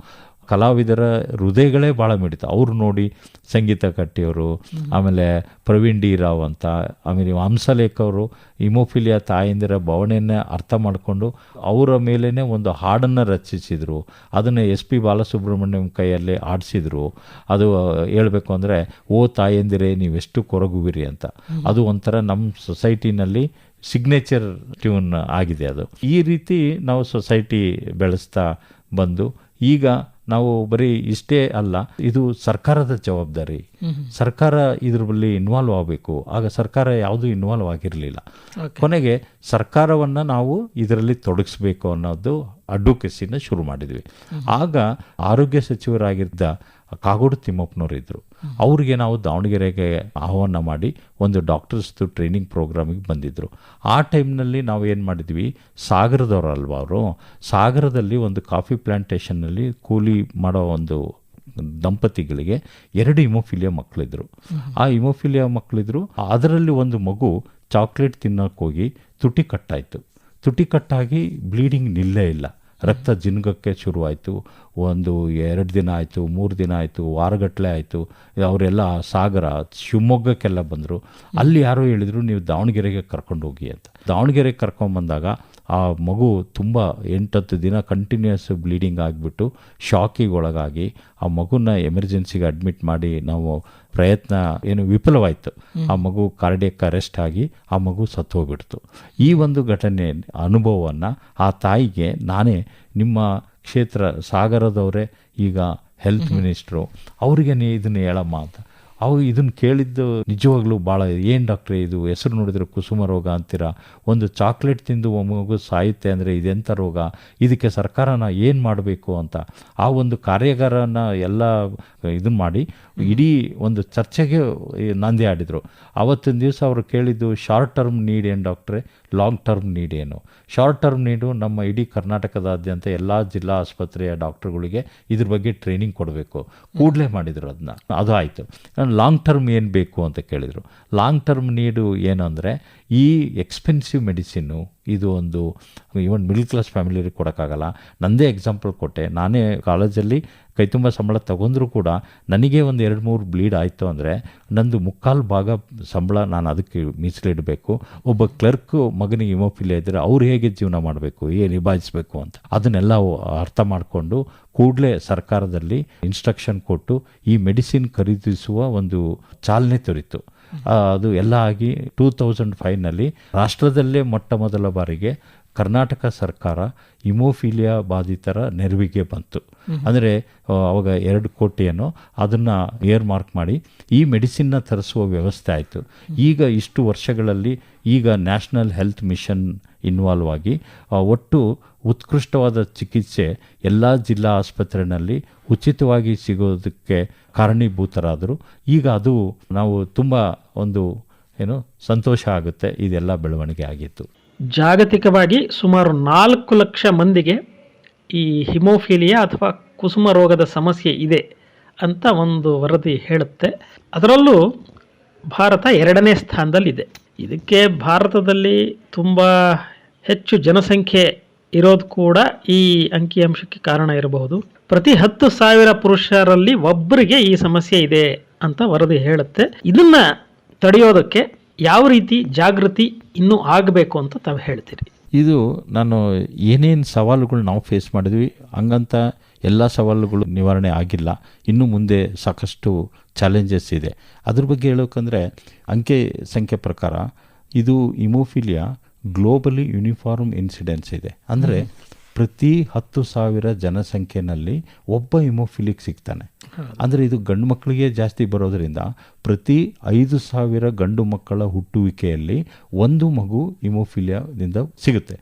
ಕಲಾವಿದರ ಹೃದಯಗಳೇ ಭಾಳ ಮಿಡಿತ. ಅವರು ನೋಡಿ ಸಂಗೀತ ಕಟ್ಟಿಯವರು, ಆಮೇಲೆ ಪ್ರವೀಣ್ ಡಿ ರಾವ್ ಅಂತ, ಆಮೇಲೆ ಹಂಸಲೇಖ ಅವರು ಹಿಮೋಫಿಲಿಯಾ ತಾಯಂದಿರ ಭಾವನೆಯನ್ನೇ ಅರ್ಥ ಮಾಡಿಕೊಂಡು ಅವರ ಮೇಲೇ ಒಂದು ಹಾಡನ್ನು ರಚಿಸಿದರು. ಅದನ್ನು SP ಬಾಲಸುಬ್ರಹ್ಮಣ್ಯಂ ಕೈಯಲ್ಲಿ ಹಾಡಿಸಿದ್ರು. ಅದು ಹೇಳಬೇಕು ಅಂದರೆ, ಓ ತಾಯಂದಿರೇ ನೀವೆಷ್ಟು ಕೊರಗುವಿರಿ ಅಂತ. ಅದು ಒಂಥರ ನಮ್ಮ ಸೊಸೈಟಿನಲ್ಲಿ ಸಿಗ್ನೇಚರ್ ಟ್ಯೂನ್ ಆಗಿದೆ. ಅದು ಈ ರೀತಿ ನಾವು ಸೊಸೈಟಿ ಬೆಳೆಸ್ತಾ ಬಂದು ಈಗ ನಾವು ಬರೀ ಇಷ್ಟೇ ಅಲ್ಲ, ಇದು ಸರ್ಕಾರದ ಜವಾಬ್ದಾರಿ. ಸರ್ಕಾರ ಇದ್ರ ಬಳಿ ಇನ್ವಾಲ್ವ್ ಆಗಬೇಕು. ಆಗ ಸರ್ಕಾರ ಯಾವುದೂ ಇನ್ವಾಲ್ವ್ ಆಗಿರಲಿಲ್ಲ. ಕೊನೆಗೆ ಸರ್ಕಾರವನ್ನು ನಾವು ಇದರಲ್ಲಿ ತೊಡಗಿಸ್ಬೇಕು ಅನ್ನೋದು ಅಡ್ವೊಕೇಸಿನ ಶುರು ಮಾಡಿದ್ವಿ. ಆಗ ಆರೋಗ್ಯ ಸಚಿವರಾಗಿದ್ದ ಕಾಗೋಡು ತಿಮ್ಮಪ್ಪನವರು ಇದ್ದರು. ಅವ್ರಿಗೆ ನಾವು ದಾವಣಗೆರೆಗೆ ಆಹ್ವಾನ ಮಾಡಿ ಒಂದು ಡಾಕ್ಟರ್ಸ್ದು ಟ್ರೈನಿಂಗ್ ಪ್ರೋಗ್ರಾಮಿಗೆ ಬಂದಿದ್ದರು. ಆ ಟೈಮ್ನಲ್ಲಿ ನಾವು ಏನು ಮಾಡಿದ್ವಿ, ಸಾಗರದವರಲ್ವ ಅವರು, ಸಾಗರದಲ್ಲಿ ಒಂದು ಕಾಫಿ ಪ್ಲ್ಯಾಂಟೇಷನ್ನಲ್ಲಿ ಕೂಲಿ ಮಾಡೋ ಒಂದು ದಂಪತಿಗಳಿಗೆ 2 ಹಿಮೋಫಿಲಿಯಾ ಮಕ್ಕಳಿದ್ರು. ಆ ಹಿಮೋಫಿಲಿಯಾ ಮಕ್ಕಳಿದ್ರು. ಅದರಲ್ಲಿ ಒಂದು ಮಗು ಚಾಕ್ಲೇಟ್ ತಿನ್ನೋಕೆ ಹೋಗಿ ತುಟಿ ಕಟ್ಟಾಯಿತು. ತುಟಿ ಕಟ್ಟಾಗಿ ಬ್ಲೀಡಿಂಗ್ ನಿಲ್ಲೇ ಇಲ್ಲ. ರಕ್ತ ಜಿನುಗಕ್ಕೆ ಶುರುವಾಯಿತು. 1-2 ದಿನ ಆಯಿತು, 3 ದಿನ ಆಯಿತು, ವಾರಗಟ್ಟಲೆ ಆಯಿತು. ಅವರೆಲ್ಲ ಸಾಗರ, ಶಿವಮೊಗ್ಗಕ್ಕೆಲ್ಲ ಬಂದರು. ಅಲ್ಲಿ ಯಾರೋ ಹೇಳಿದರು, ನೀವು ದಾವಣಗೆರೆಗೆ ಕರ್ಕೊಂಡು ಹೋಗಿ ಅಂತ. ದಾವಣಗೆರೆಗೆ ಕರ್ಕೊಂಬಂದಾಗ ಆ ಮಗು ತುಂಬ 8-10 ದಿನ ಕಂಟಿನ್ಯೂಸ್ ಬ್ಲೀಡಿಂಗ್ ಆಗಿಬಿಟ್ಟು ಶಾಕಿಗೆ ಒಳಗಾಗಿ ಆ ಮಗುನ ಎಮರ್ಜೆನ್ಸಿಗೆ ಅಡ್ಮಿಟ್ ಮಾಡಿ ನಾವು ಪ್ರಯತ್ನ ವಿಫಲವಾಯಿತು. ಆ ಮಗು ಕಾರ್ಡಿಯಕ್ ಅರೆಸ್ಟ್ ಆಗಿ ಆ ಮಗು ಸತ್ತು ಹೋಗ್ಬಿಡ್ತು. ಈ ಒಂದು ಘಟನೆ ಅನುಭವವನ್ನು ಆ ತಾಯಿಗೆ ನಾನೇ, ನಿಮ್ಮ ಕ್ಷೇತ್ರ ಸಾಗರದವರೇ ಈಗ ಹೆಲ್ತ್ ಮಿನಿಸ್ಟ್ರು, ಅವರಿಗೆ ಇದನ್ನು ಹೇಳಮ್ಮ ಅಂತ. ಅವು ಇದನ್ನು ಕೇಳಿದ್ದು ನಿಜವಾಗ್ಲೂ ಭಾಳ, ಏನು ಡಾಕ್ಟ್ರೇ ಇದು, ಹೆಸರು ನೋಡಿದರೆ ಕುಸುಮ ರೋಗ ಅಂತೀರಾ, ಒಂದು ಚಾಕ್ಲೇಟ್ ತಿಂದು ಮಗು ಸಾಯುತ್ತೆ ಅಂದರೆ ಇದೆಂಥ ರೋಗ, ಇದಕ್ಕೆ ಸರ್ಕಾರನ ಏನು ಮಾಡಬೇಕು ಅಂತ ಆ ಒಂದು ಕಾರ್ಯಾಗಾರನ ಎಲ್ಲ ಇದನ್ನು ಮಾಡಿ ಇಡೀ ಒಂದು ಚರ್ಚೆಗೆ ನಾಂದಿ ಆಡಿದರು. ಆವತ್ತಿನ ದಿವಸ ಅವರು ಕೇಳಿದ್ದು, ಶಾರ್ಟ್ ಟರ್ಮ್ ನೀಡ್ ಏನು ಡಾಕ್ಟ್ರೇ, ಲಾಂಗ್ ಟರ್ಮ್ ನೀಡ್ ಏನು? ಶಾರ್ಟ್ ಟರ್ಮ್ ನೀಡು ನಮ್ಮ ಇಡೀ ಕರ್ನಾಟಕದಾದ್ಯಂತ ಎಲ್ಲ ಜಿಲ್ಲಾ ಆಸ್ಪತ್ರೆಯ ಡಾಕ್ಟ್ರುಗಳಿಗೆ ಇದ್ರ ಬಗ್ಗೆ ಟ್ರೈನಿಂಗ್ ಕೊಡಬೇಕು. ಕೂಡಲೇ ಮಾಡಿದರು ಅದನ್ನ. ಅದು ಆಯಿತು. ಲಾಂಗ್ ಟರ್ಮ್ ಏನು ಬೇಕು ಅಂತ ಕೇಳಿದರು. ಲಾಂಗ್ ಟರ್ಮ್ ನೀಡು ಏನು ಅಂದರೆ, ಈ ಎಕ್ಸ್ಪೆನ್ಸಿವ್ ಮೆಡಿಸಿನ್ನು ಇದು ಒಂದು ಈವನ್ ಮಿಡ್ಲ್ ಕ್ಲಾಸ್ ಫ್ಯಾಮಿಲಿಗೆ ಕೊಡೋಕ್ಕಾಗಲ್ಲ. ನನ್ನದೇ ಎಕ್ಸಾಂಪಲ್ ಕೊಟ್ಟೆ. ನಾನೇ ಕಾಲೇಜಲ್ಲಿ ಕೈ ತುಂಬ ಸಂಬಳ ತಗೊಂಡ್ರೂ ಕೂಡ ನನಗೆ ಒಂದು 2-3 ಬ್ಲೀಡ್ ಆಯಿತು ಅಂದರೆ ನಂದು 3/4 ಭಾಗ ಸಂಬಳ ನಾನು ಅದಕ್ಕೆ ಮೀಸಲಿಡಬೇಕು. ಒಬ್ಬ ಕ್ಲರ್ಕ್ ಮಗನಿಗೆ ಹಿಮೋಫಿಲಿಯಾ ಇದ್ದರೆ ಅವ್ರು ಹೇಗೆ ಜೀವನ ಮಾಡಬೇಕು, ಹೇಗೆ ನಿಭಾಯಿಸಬೇಕು ಅಂತ ಅದನ್ನೆಲ್ಲ ಅರ್ಥ ಮಾಡಿಕೊಂಡು ಕೂಡಲೇ ಸರ್ಕಾರದಲ್ಲಿ ಇನ್ಸ್ಟ್ರಕ್ಷನ್ ಕೊಟ್ಟು ಈ ಮೆಡಿಸಿನ್ ಖರೀದಿಸುವ ಒಂದು ಚಾಲನೆ ತೋರಿತು. ಅದು ಎಲ್ಲ ಆಗಿ 2005ನಲ್ಲಿ ರಾಷ್ಟ್ರದಲ್ಲೇ ಮೊಟ್ಟ ಮೊದಲ ಬಾರಿಗೆ ಕರ್ನಾಟಕ ಸರ್ಕಾರ ಹಿಮೋಫಿಲಿಯಾ ಬಾಧಿತರ ನೆರವಿಗೆ ಬಂತು. ಅಂದರೆ ಅವಾಗ 2 ಕೋಟಿಯನ್ನು ಅದನ್ನು ಏರ್ ಮಾರ್ಕ್ ಮಾಡಿ ಈ ಮೆಡಿಸಿನ್ನ ತರಿಸುವ ವ್ಯವಸ್ಥೆ ಆಯಿತು. ಈಗ ಇಷ್ಟು ವರ್ಷಗಳಲ್ಲಿ ಈಗ ನ್ಯಾಷನಲ್ ಹೆಲ್ತ್ ಮಿಷನ್ ಇನ್ವಾಲ್ವ್ ಆಗಿ ಒಟ್ಟು ಉತ್ಕೃಷ್ಟವಾದ ಚಿಕಿತ್ಸೆ ಎಲ್ಲ ಜಿಲ್ಲಾ ಆಸ್ಪತ್ರೆಯಲ್ಲಿ ಉಚಿತವಾಗಿ ಸಿಗೋದಕ್ಕೆ ಕಾರಣೀಭೂತರಾದರು. ಈಗ ಅದು ನಾವು ತುಂಬ ಒಂದು ಸಂತೋಷ ಆಗುತ್ತೆ. ಇದೆಲ್ಲ ಬೆಳವಣಿಗೆ ಆಗಿತ್ತು. ಜಾಗತಿಕವಾಗಿ ಸುಮಾರು 4 ಲಕ್ಷ ಮಂದಿಗೆ ಈ ಹಿಮೋಫಿಲಿಯಾ ಅಥವಾ ಕುಸುಮ ರೋಗದ ಸಮಸ್ಯೆ ಇದೆ ಅಂತ ಒಂದು ವರದಿ ಹೇಳುತ್ತೆ. ಅದರಲ್ಲೂ ಭಾರತ 2ನೇ ಸ್ಥಾನದಲ್ಲಿದೆ. ಇದಕ್ಕೆ ಭಾರತದಲ್ಲಿ ತುಂಬ ಹೆಚ್ಚು ಜನಸಂಖ್ಯೆ ಇರೋದು ಕೂಡ ಈ ಅಂಕಿಅಂಶಕ್ಕೆ ಕಾರಣ ಇರಬಹುದು. ಪ್ರತಿ 10,000 ಪುರುಷರಲ್ಲಿ ಒಬ್ಬರಿಗೆ ಈ ಸಮಸ್ಯೆ ಇದೆ ಅಂತ ವರದಿ ಹೇಳುತ್ತೆ. ಇದನ್ನ ತಡೆಯೋದಕ್ಕೆ ಯಾವ ರೀತಿ ಜಾಗೃತಿ ಇನ್ನೂ ಆಗಬೇಕು ಅಂತ ತಾವು ಹೇಳ್ತೀರಿ? ಇದು ನಾನು ಏನೇನು ಸವಾಲುಗಳು ನಾವು ಫೇಸ್ ಮಾಡಿದ್ವಿ ಹಂಗಂತ ಎಲ್ಲ ಸವಾಲುಗಳು ನಿವಾರಣೆ ಆಗಿಲ್ಲ. ಇನ್ನು ಮುಂದೆ ಸಾಕಷ್ಟು ಚಾಲೆಂಜಸ್ ಇದೆ. ಅದ್ರ ಬಗ್ಗೆ ಹೇಳೋಕಂದ್ರೆ ಅಂಕೆ ಸಂಖ್ಯೆ ಪ್ರಕಾರ ಇದು ಹಿಮೋಫಿಲಿಯಾ ಗ್ಲೋಬಲಿ ಯೂನಿಫಾರ್ಮ್ ಇನ್ಸಿಡೆನ್ಸ್ ಇದೆ. ಅಂದರೆ ಪ್ರತಿ 10,000 ಜನಸಂಖ್ಯೆನಲ್ಲಿ ಒಬ್ಬ ಹಿಮೋಫಿಲಿಕ್ ಸಿಗ್ತಾನೆ. ಅಂದರೆ ಇದು ಗಂಡು ಮಕ್ಕಳಿಗೆ ಜಾಸ್ತಿ ಬರೋದರಿಂದ ಪ್ರತಿ 5,000 ಗಂಡು ಮಕ್ಕಳ ಹುಟ್ಟುವಿಕೆಯಲ್ಲಿ ಒಂದು ಮಗು ಹಿಮೋಫಿಲಿಯಾದಿಂದ ಸಿಗುತ್ತೆ.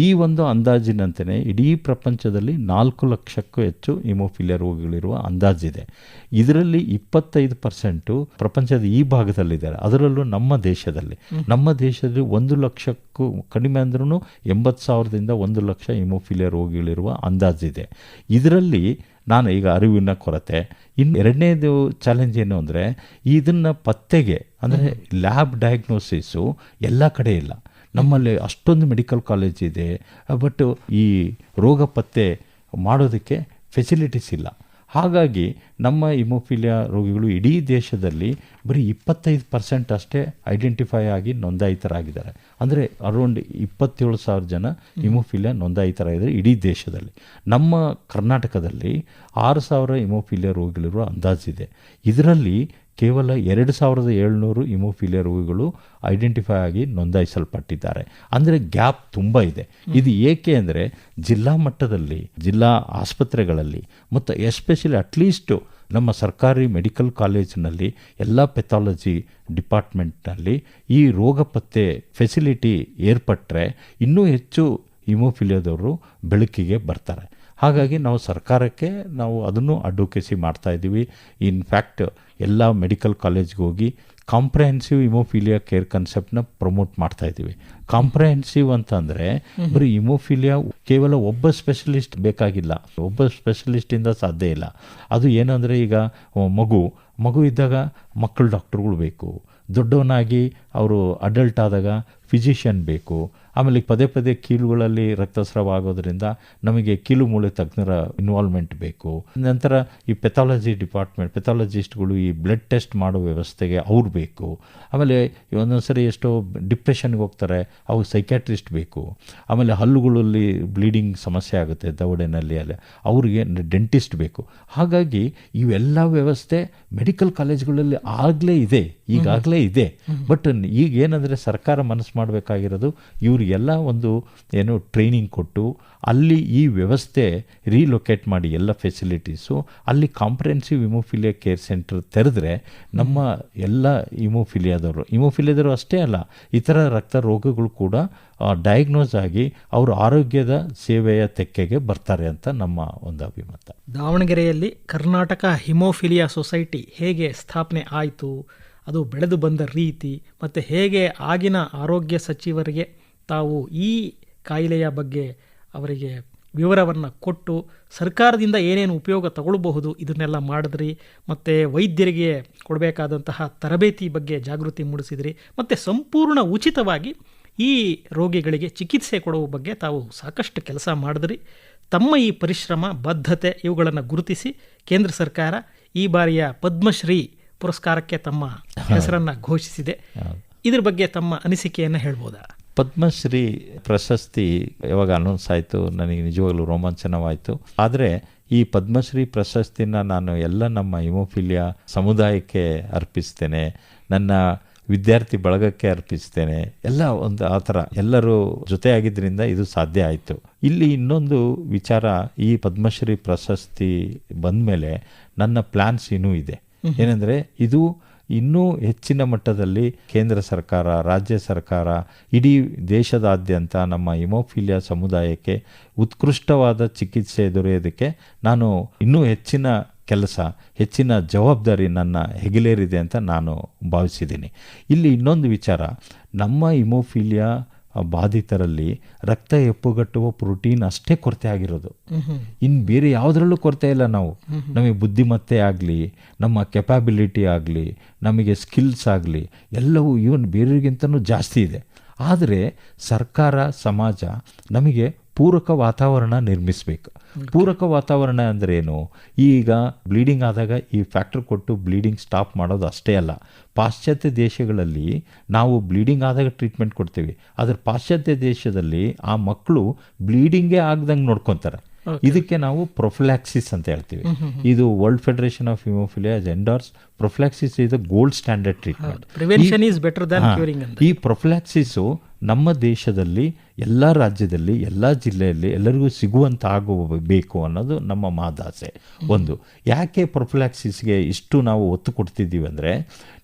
ಈ ಒಂದು ಅಂದಾಜಿನಂತೆಯೇ ಇಡೀ ಪ್ರಪಂಚದಲ್ಲಿ 4 ಲಕ್ಷಕ್ಕೂ ಹೆಚ್ಚು ಹಿಮೋಫಿಲಿಯಾ ರೋಗಿಗಳಿರುವ ಅಂದಾಜಿದೆ. ಇದರಲ್ಲಿ 25% ಪ್ರಪಂಚದ ಈ ಭಾಗದಲ್ಲಿದ್ದಾರೆ, ಅದರಲ್ಲೂ ನಮ್ಮ ದೇಶದಲ್ಲಿ 1 ಲಕ್ಷಕ್ಕೂ ಕಡಿಮೆ ಅಂದ್ರೂ 80,000ದಿಂದ 1 ಲಕ್ಷ ಹಿಮೋಫಿಲಿಯಾ ರೋಗಿಗಳಿರುವ ಅಂದಾಜಿದೆ. ಇದರಲ್ಲಿ ನಾನು ಈಗ ಅರಿವಿನ ಕೊರತೆ. ಇನ್ನು ಎರಡನೇದು ಚಾಲೆಂಜ್ ಏನು ಅಂದರೆ ಇದನ್ನು ಪತ್ತೆಗೆ ಅಂದರೆ ಲ್ಯಾಬ್ ಡಯಾಗ್ನೋಸಿಸು ಎಲ್ಲ ಕಡೆ ಇಲ್ಲ. ನಮ್ಮಲ್ಲಿ ಅಷ್ಟೊಂದು ಮೆಡಿಕಲ್ ಕಾಲೇಜ್ ಇದೆ, ಬಟ್ ಈ ರೋಗ ಪತ್ತೆ ಮಾಡೋದಕ್ಕೆ ಫೆಸಿಲಿಟೀಸ್ ಇಲ್ಲ. ಹಾಗಾಗಿ ನಮ್ಮ ಹಿಮೋಫಿಲಿಯಾ ರೋಗಿಗಳು ಇಡೀ ದೇಶದಲ್ಲಿ ಬರೀ 25% ಅಷ್ಟೇ ಐಡೆಂಟಿಫೈ ಆಗಿ ನೋಂದಾಯಿತರಾಗಿದ್ದಾರೆ. ಅಂದರೆ ಅರೌಂಡ್ 27,000 ಜನ ಹಿಮೋಫಿಲಿಯಾ ನೋಂದಾಯಿತರಾಗಿದ್ದಾರೆ ಇಡೀ ದೇಶದಲ್ಲಿ. ನಮ್ಮ ಕರ್ನಾಟಕದಲ್ಲಿ 6,000 ಹಿಮೋಫಿಲಿಯಾ ರೋಗಿಗಳಿರುವ ಅಂದಾಜಿದೆ. ಇದರಲ್ಲಿ ಕೇವಲ 2,700 ಹಿಮೋಫಿಲಿಯಾ ರೋಗಿಗಳು ಐಡೆಂಟಿಫೈ ಆಗಿ ನೋಂದಾಯಿಸಲ್ಪಟ್ಟಿದ್ದಾರೆ. ಅಂದರೆ ಗ್ಯಾಪ್ ತುಂಬ ಇದೆ. ಇದು ಏಕೆ ಅಂದರೆ ಜಿಲ್ಲಾ ಮಟ್ಟದಲ್ಲಿ, ಜಿಲ್ಲಾ ಆಸ್ಪತ್ರೆಗಳಲ್ಲಿ ಮತ್ತು ಎಸ್ಪೆಷಲಿ ಅಟ್ಲೀಸ್ಟು ನಮ್ಮ ಸರ್ಕಾರಿ ಮೆಡಿಕಲ್ ಕಾಲೇಜಿನಲ್ಲಿ ಎಲ್ಲ ಪೆಥಾಲಜಿ ಡಿಪಾರ್ಟ್ಮೆಂಟ್ನಲ್ಲಿ ಈ ರೋಗ ಪತ್ತೆ ಫೆಸಿಲಿಟಿ ಏರ್ಪಟ್ಟರೆ ಇನ್ನೂ ಹೆಚ್ಚು ಹಿಮೋಫಿಲಿಯಾದವರು ಬೆಳಕಿಗೆ ಬರ್ತಾರೆ. ಹಾಗಾಗಿ ನಾವು ಸರ್ಕಾರಕ್ಕೆ ಅದನ್ನು ಅಡ್ವೊಕೇಸಿ ಮಾಡ್ತಾ ಇದ್ದೀವಿ. ಇನ್ಫ್ಯಾಕ್ಟ್ ಎಲ್ಲ ಮೆಡಿಕಲ್ ಕಾಲೇಜ್ಗೆ ಹೋಗಿ ಕಾಂಪ್ರಹೆನ್ಸಿವ್ ಹಿಮೋಫಿಲಿಯಾ ಕೇರ್ ಕನ್ಸೆಪ್ಟ್ನ ಪ್ರಮೋಟ್ ಮಾಡ್ತಾ ಇದ್ದೀವಿ. ಕಾಂಪ್ರಹೆನ್ಸಿವ್ ಅಂತಂದರೆ ಬರೀ ಹಿಮೋಫಿಲಿಯಾ ಕೇವಲ ಒಬ್ಬ ಸ್ಪೆಷಲಿಸ್ಟ್ ಬೇಕಾಗಿಲ್ಲ, ಒಬ್ಬ ಸ್ಪೆಷಲಿಸ್ಟಿಂದ ಸಾಧ್ಯ ಇಲ್ಲ. ಅದು ಏನಂದರೆ ಈಗ ಮಗು ಇದ್ದಾಗ ಮಕ್ಕಳು ಡಾಕ್ಟರ್ಗಳು ಬೇಕು, ದೊಡ್ಡವನಾಗಿ ಅವರು ಅಡಲ್ಟ್ ಆದಾಗ ಫಿಸಿಷಿಯನ್ ಬೇಕು, ಆಮೇಲೆ ಪದೇ ಪದೇ ಕೀಲುಗಳಲ್ಲಿ ರಕ್ತಸ್ರಾವ ಆಗೋದ್ರಿಂದ ನಮಗೆ ಕೀಲು ಮೂಳೆ ತಜ್ಞರ ಇನ್ವಾಲ್ವ್ಮೆಂಟ್ ಬೇಕು. ನಂತರ ಈ ಪೆಥಾಲಜಿ ಡಿಪಾರ್ಟ್ಮೆಂಟ್ ಪೆಥಾಲಜಿಸ್ಟ್ಗಳು ಈ ಬ್ಲಡ್ ಟೆಸ್ಟ್ ಮಾಡೋ ವ್ಯವಸ್ಥೆಗೆ ಅವ್ರು ಬೇಕು. ಆಮೇಲೆ ಒಂದೊಂದ್ಸರಿ ಎಷ್ಟೋ ಡಿಪ್ರೆಷನ್ಗೆ ಹೋಗ್ತಾರೆ, ಅವು ಸೈಕ್ಯಾಟ್ರಿಸ್ಟ್ ಬೇಕು. ಆಮೇಲೆ ಹಲ್ಲುಗಳಲ್ಲಿ ಬ್ಲೀಡಿಂಗ್ ಸಮಸ್ಯೆ ಆಗುತ್ತೆ ದವಡೆನಲ್ಲಿ, ಅವ್ರಿಗೆ ಡೆಂಟಿಸ್ಟ್ ಬೇಕು. ಹಾಗಾಗಿ ಇವೆಲ್ಲ ವ್ಯವಸ್ಥೆ ಮೆಡಿಕಲ್ ಕಾಲೇಜ್ಗಳಲ್ಲಿ ಈಗಾಗಲೇ ಇದೆ. ಬಟ್ ಈಗ ಏನಂದರೆ ಸರ್ಕಾರ ಮನಸ್ಸು ಮಾಡಬೇಕಾಗಿರೋದು ಇವರಿಗೆಲ್ಲ ಒಂದು ಟ್ರೈನಿಂಗ್ ಕೊಟ್ಟು ಅಲ್ಲಿ ಈ ವ್ಯವಸ್ಥೆ ರೀಲೊಕೇಟ್ ಮಾಡಿ ಎಲ್ಲ ಫೆಸಿಲಿಟೀಸು ಅಲ್ಲಿ ಕಾಂಪ್ರಹೆನ್ಸಿವ್ ಹಿಮೋಫಿಲಿಯಾ ಕೇರ್ ಸೆಂಟರ್ ತೆರೆದ್ರೆ ನಮ್ಮ ಎಲ್ಲ ಹಿಮೋಫಿಲಿಯಾದವರು ಅಷ್ಟೇ ಅಲ್ಲ, ಇತರ ರಕ್ತ ರೋಗಗಳು ಕೂಡ ಡಯಾಗ್ನೋಸ್ ಆಗಿ ಅವರು ಆರೋಗ್ಯದ ಸೇವೆಯ ತೆಕ್ಕೆಗೆ ಬರ್ತಾರೆ ಅಂತ ನಮ್ಮ ಒಂದು ಅಭಿಮತ. ದಾವಣಗೆರೆಯಲ್ಲಿ ಕರ್ನಾಟಕ ಹಿಮೋಫಿಲಿಯಾ ಸೊಸೈಟಿ ಹೇಗೆ ಸ್ಥಾಪನೆ ಆಯಿತು, ಅದು ಬೆಳೆದು ಬಂದ ರೀತಿ, ಮತ್ತು ಹೇಗೆ ಆಗಿನ ಆರೋಗ್ಯ ಸಚಿವರಿಗೆ ತಾವು ಈ ಕಾಯಿಲೆಯ ಬಗ್ಗೆ ಅವರಿಗೆ ವಿವರವನ್ನು ಕೊಟ್ಟು ಸರ್ಕಾರದಿಂದ ಏನೇನು ಉಪಯೋಗ ತಗೊಳ್ಬಹುದು ಇದನ್ನೆಲ್ಲ ಮಾಡಿದ್ರಿ, ಮತ್ತು ವೈದ್ಯರಿಗೆ ಕೊಡಬೇಕಾದಂತಹ ತರಬೇತಿ ಬಗ್ಗೆ ಜಾಗೃತಿ ಮೂಡಿಸಿದ್ರಿ, ಮತ್ತು ಸಂಪೂರ್ಣ ಉಚಿತವಾಗಿ ಈ ರೋಗಿಗಳಿಗೆ ಚಿಕಿತ್ಸೆ ಕೊಡುವ ಬಗ್ಗೆ ತಾವು ಸಾಕಷ್ಟು ಕೆಲಸ ಮಾಡಿದ್ರಿ. ತಮ್ಮ ಈ ಪರಿಶ್ರಮ, ಬದ್ಧತೆ ಇವುಗಳನ್ನು ಗುರುತಿಸಿ ಕೇಂದ್ರ ಸರ್ಕಾರ ಈ ಬಾರಿಯ ಪದ್ಮಶ್ರೀ ಪುರಸ್ಕಾರಕ್ಕೆ ತಮ್ಮ ಹೆಸರನ್ನು ಘೋಷಿಸಿದೆ. ಇದ್ರ ಬಗ್ಗೆ ತಮ್ಮ ಅನಿಸಿಕೆಯನ್ನು ಹೇಳ್ಬೋದಾ? ಪದ್ಮಶ್ರೀ ಪ್ರಶಸ್ತಿ ಯಾವಾಗ ಅನೌನ್ಸ್ ಆಯಿತು ನನಗೆ ನಿಜವಾಗ್ಲೂ ರೋಮಾಂಚನವಾಯಿತು. ಆದರೆ ಈ ಪದ್ಮಶ್ರೀ ಪ್ರಶಸ್ತಿನ ನಾನು ಎಲ್ಲ ನಮ್ಮ ಹಿಮೋಫಿಲಿಯಾ ಸಮುದಾಯಕ್ಕೆ ಅರ್ಪಿಸ್ತೇನೆ, ನನ್ನ ವಿದ್ಯಾರ್ಥಿ ಬಳಗಕ್ಕೆ ಅರ್ಪಿಸ್ತೇನೆ. ಎಲ್ಲ ಒಂದು ಆ ಥರ ಎಲ್ಲರೂ ಜೊತೆಯಾಗಿದ್ದರಿಂದ ಇದು ಸಾಧ್ಯ ಆಯಿತು. ಇಲ್ಲಿ ಇನ್ನೊಂದು ವಿಚಾರ, ಈ ಪದ್ಮಶ್ರೀ ಪ್ರಶಸ್ತಿ ಬಂದ ಮೇಲೆ ನನ್ನ ಪ್ಲ್ಯಾನ್ಸ್ ಇನ್ನೂ ಇದೆ. ಏನಂದರೆ ಇದು ಇನ್ನೂ ಹೆಚ್ಚಿನ ಮಟ್ಟದಲ್ಲಿ ಕೇಂದ್ರ ಸರ್ಕಾರ, ರಾಜ್ಯ ಸರ್ಕಾರ, ಇಡೀ ದೇಶದಾದ್ಯಂತ ನಮ್ಮ ಹಿಮೋಫಿಲಿಯಾ ಸಮುದಾಯಕ್ಕೆ ಉತ್ಕೃಷ್ಟವಾದ ಚಿಕಿತ್ಸೆ ದೊರೆಯೋದಕ್ಕೆ ನಾನು ಇನ್ನೂ ಹೆಚ್ಚಿನ ಕೆಲಸ, ಹೆಚ್ಚಿನ ಜವಾಬ್ದಾರಿ ನನ್ನ ಹೆಗಲೇರಿದೆ ಅಂತ ನಾನು ಭಾವಿಸಿದ್ದೀನಿ. ಇಲ್ಲಿ ಇನ್ನೊಂದು ವಿಚಾರ, ನಮ್ಮ ಹಿಮೋಫಿಲಿಯಾ ಬಾಧಿತರಲ್ಲಿ ರಕ್ತ ಹೆಪ್ಪುಗಟ್ಟುವ ಪ್ರೋಟೀನ್ ಅಷ್ಟೇ ಕೊರತೆ ಆಗಿರೋದು, ಇನ್ನು ಬೇರೆ ಯಾವುದರಲ್ಲೂ ಕೊರತೆ ಇಲ್ಲ. ನಮಗೆ ಬುದ್ಧಿಮತ್ತೆ ಆಗಲಿ, ನಮ್ಮ ಕೆಪಾಬಿಲಿಟಿ ಆಗಲಿ, ನಮಗೆ ಸ್ಕಿಲ್ಸ್ ಆಗಲಿ ಎಲ್ಲವೂ ಇವನ್ ಬೇರೆಯವರಿಗಿಂತನೂ ಜಾಸ್ತಿ ಇದೆ. ಆದರೆ ಸರ್ಕಾರ, ಸಮಾಜ ನಮಗೆ ಪೂರಕ ವಾತಾವರಣ ನಿರ್ಮಿಸಬೇಕು. ಪೂರಕ ವಾತಾವರಣ ಅಂದರೆ ಏನು? ಈಗ ಬ್ಲೀಡಿಂಗ್ ಆದಾಗ ಈ ಫ್ಯಾಕ್ಟರ್ ಕೊಟ್ಟು ಬ್ಲೀಡಿಂಗ್ ಸ್ಟಾಪ್ ಮಾಡೋದು ಅಷ್ಟೇ ಅಲ್ಲ. ಪಾಶ್ಚಾತ್ಯ ದೇಶಗಳಲ್ಲಿ ನಾವು ಬ್ಲೀಡಿಂಗ್ ಆದಾಗ ಟ್ರೀಟ್ಮೆಂಟ್ ಕೊಡ್ತೀವಿ, ಆದರೆ ಪಾಶ್ಚಾತ್ಯ ದೇಶದಲ್ಲಿ ಆ ಮಕ್ಕಳು ಬ್ಲೀಡಿಂಗೇ ಆಗ್ದಂಗೆ ನೋಡ್ಕೊತಾರೆ. ಇದಕ್ಕೆ ನಾವು ಪ್ರೊಫಿಲಾಕ್ಸಿಸ್ ಅಂತ ಹೇಳ್ತೀವಿ. ಇದು world federation of haemophilia endorse prophylaxis is the gold standard treatment. Prevention is better than curing ಅಂತ. ಈ ಪ್ರೊಫಿಲಾಕ್ಸಿಸ್ ನಮ್ಮ ದೇಶದಲ್ಲಿ ಎಲ್ಲ ರಾಜ್ಯದಲ್ಲಿ ಎಲ್ಲ ಜಿಲ್ಲೆಯಲ್ಲಿ ಎಲ್ಲರಿಗೂ ಸಿಗುವಂತ ಆಗಬೇಕು ಅನ್ನೋದು ನಮ್ಮ ಮಹದಾಸೆ. ಒಂದು, ಯಾಕೆ ಪ್ರೊಫಿಲಾಕ್ಸಿಸ್ಗೆ ಇಷ್ಟು ನಾವು ಒತ್ತು ಕೊಡ್ತಿದ್ದೀವಿ ಅಂದರೆ,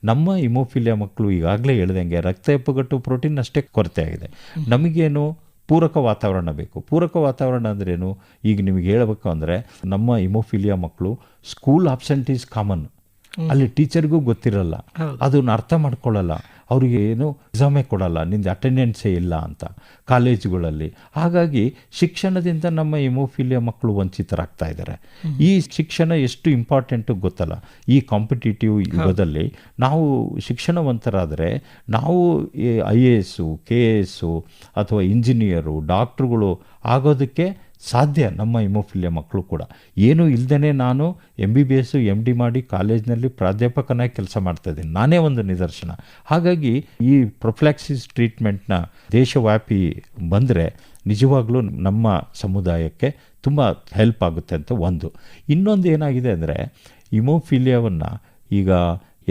ನಮ್ಮ ಹಿಮೋಫಿಲಿಯಾ ಮಕ್ಕಳು ಈಗಾಗಲೇ ಹೇಳ್ದಂಗೆ ರಕ್ತ ಹೆಪ್ಪುಗಟ್ಟು ಪ್ರೋಟೀನ್ ಅಷ್ಟೇ ಕೊರತೆ ಆಗಿದೆ. ನಮಗೇನು ಪೂರಕ ವಾತಾವರಣ ಬೇಕು. ಪೂರಕ ವಾತಾವರಣ ಅಂದ್ರೇನು, ಈಗ ನಿಮಗೆ ಹೇಳಬೇಕು ಅಂದರೆ ನಮ್ಮ ಹಿಮೋಫಿಲಿಯಾ ಮಕ್ಕಳು ಸ್ಕೂಲ್ ಆಬ್ಸೆಂಟ್ ಈಸ್ ಕಾಮನ್. ಅಲ್ಲಿ ಟೀಚರ್ಗೂ ಗೊತ್ತಿರಲ್ಲ, ಅದನ್ನ ಅರ್ಥ ಮಾಡ್ಕೊಳ್ಳಲ್ಲ, ಅವರಿಗೆ ಏನು ಎಕ್ಸಾಮೇ ಕೊಡಲ್ಲ, ನಿಂದು ಅಟೆಂಡೆನ್ಸೇ ಇಲ್ಲ ಅಂತ ಕಾಲೇಜುಗಳಲ್ಲಿ. ಹಾಗಾಗಿ ಶಿಕ್ಷಣದಿಂದ ನಮ್ಮ ಹಿಮೋಫಿಲಿಯಾ ಮಕ್ಕಳು ವಂಚಿತರಾಗ್ತಾ ಇದ್ದಾರೆ. ಈ ಶಿಕ್ಷಣ ಎಷ್ಟು ಇಂಪಾರ್ಟೆಂಟು ಗೊತ್ತಲ್ಲ. ಈ ಕಾಂಪಿಟೇಟಿವ್ ಯುಗದಲ್ಲಿ ನಾವು ಶಿಕ್ಷಣವಂತರಾದರೆ ನಾವು IAS, KS ಅಥವಾ ಇಂಜಿನಿಯರು, ಡಾಕ್ಟ್ರುಗಳು ಆಗೋದಕ್ಕೆ ಸಾಧ್ಯ. ನಮ್ಮ ಹಿಮೋಫಿಲಿಯಾ ಮಕ್ಕಳು ಕೂಡ ಏನೂ ಇಲ್ಲದೇ ನಾನು MBBS MD ಮಾಡಿ ಕಾಲೇಜ್ನಲ್ಲಿ ಪ್ರಾಧ್ಯಾಪಕನಾಗಿ ಕೆಲಸ ಮಾಡ್ತಾ ಇದ್ದೀನಿ, ನಾನೇ ಒಂದು ನಿದರ್ಶನ. ಹಾಗಾಗಿ ಈ ಪ್ರೊಫಿಲಾಕ್ಸಿಸ್ ಟ್ರೀಟ್ಮೆಂಟ್ನ ದೇಶವ್ಯಾಪಿ ಬಂದರೆ ನಿಜವಾಗ್ಲೂ ನಮ್ಮ ಸಮುದಾಯಕ್ಕೆ ತುಂಬ ಹೆಲ್ಪ್ ಆಗುತ್ತೆ ಅಂತ ಒಂದು. ಇನ್ನೊಂದು ಏನಾಗಿದೆ ಅಂದರೆ, ಹಿಮೋಫಿಲಿಯಾವನ್ನು ಈಗ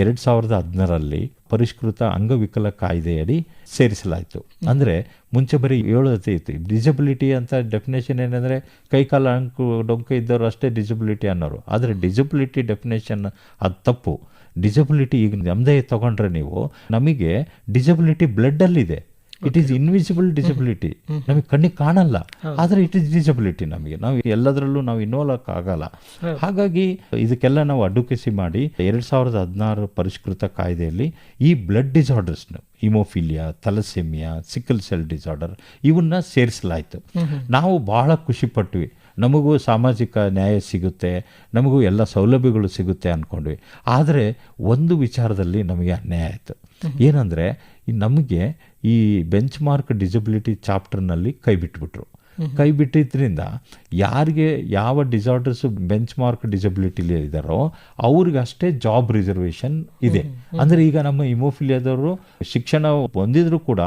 2010ರಲ್ಲಿ ಪರಿಷ್ಕೃತ ಅಂಗವಿಕಲ ಕಾಯ್ದೆಯಡಿ ಸೇರಿಸಲಾಯಿತು. ಅಂದರೆ ಮುಂಚೆ ಬರೀ 7 ಇತ್ತು. ಡಿಸಬಿಲಿಟಿ ಅಂತ ಡೆಫಿನೇಷನ್ ಏನಂದರೆ ಕೈಕಾಲ ಡೊಂಕು ಇದ್ದವರು ಅಷ್ಟೇ ಡಿಸಬಿಲಿಟಿ ಅನ್ನೋರು. ಆದರೆ ಡಿಸಬಿಲಿಟಿ ಡೆಫಿನೇಷನ್ ಅದು ತಪ್ಪು. ಡಿಸಬಿಲಿಟಿ ಈಗ ನಮ್ಮದೇ ತಗೊಂಡ್ರೆ ನೀವು, ನಮಗೆ ಡಿಸಬಿಲಿಟಿ ಬ್ಲಡ್ಡಲ್ಲಿದೆ. ಇಟ್ ಈಸ್ ಇನ್ವಿಸಿಬಲ್ ಡಿಸಬಿಲಿಟಿ, ನಮಗೆ ಕಣ್ಣಿಗೆ ಕಾಣಲ್ಲ, ಆದರೆ ಇಟ್ ಈಸ್ ಡಿಸಬಿಲಿಟಿ. ನಮಗೆ ನಾವು ಎಲ್ಲದರಲ್ಲೂ ನಾವು ಇನ್ವಾಲ್ವ್ ಆಗಲ್ಲ. ಹಾಗಾಗಿ ಇದಕ್ಕೆಲ್ಲ ನಾವು ಅಡ್ವೊಕೇಸಿ ಮಾಡಿ 2016 ಪರಿಷ್ಕೃತ ಕಾಯ್ದೆಯಲ್ಲಿ ಈ ಬ್ಲಡ್ ಡಿಸಾರ್ಡರ್ಸ್ನ haemophilia, thalassaemia, sickle cell disorder ಇವನ್ನ ಸೇರಿಸಲಾಯಿತು. ನಾವು ಬಹಳ ಖುಷಿಪಟ್ವಿ. ನಮಗೂ ಸಾಮಾಜಿಕ ನ್ಯಾಯ ಸಿಗುತ್ತೆ, ನಮಗೂ ಎಲ್ಲ ಸೌಲಭ್ಯಗಳು ಸಿಗುತ್ತೆ ಅಂದ್ಕೊಂಡ್ವಿ. ಆದರೆ ಒಂದು ವಿಚಾರದಲ್ಲಿ ನಮಗೆ ಅನ್ಯಾಯ ಆಯಿತು. ಏನಂದರೆ, ನಮಗೆ ಈ ಬೆಂಚ್ ಮಾರ್ಕ್ ಡಿಸಬಿಲಿಟಿ ಚಾಪ್ಟರ್ನಲ್ಲಿ ಕೈ ಬಿಟ್ಬಿಟ್ರು. ಕೈ ಬಿಟ್ಟಿದ್ರಿಂದ ಯಾರಿಗೆ ಯಾವ ಡಿಸಾರ್ಡರ್ಸ್ ಬೆಂಚ್ ಮಾರ್ಕ್ ಡಿಸಬಿಲಿಟಿಲಿ ಇದ್ದಾರೋ ಅವ್ರಿಗಷ್ಟೇ ಜಾಬ್ ರಿಸರ್ವೇಷನ್ ಇದೆ. ಅಂದರೆ ಈಗ ನಮ್ಮ ಹಿಮೋಫಿಲಿಯಾದವರು ಶಿಕ್ಷಣ ಹೊಂದಿದ್ರು ಕೂಡ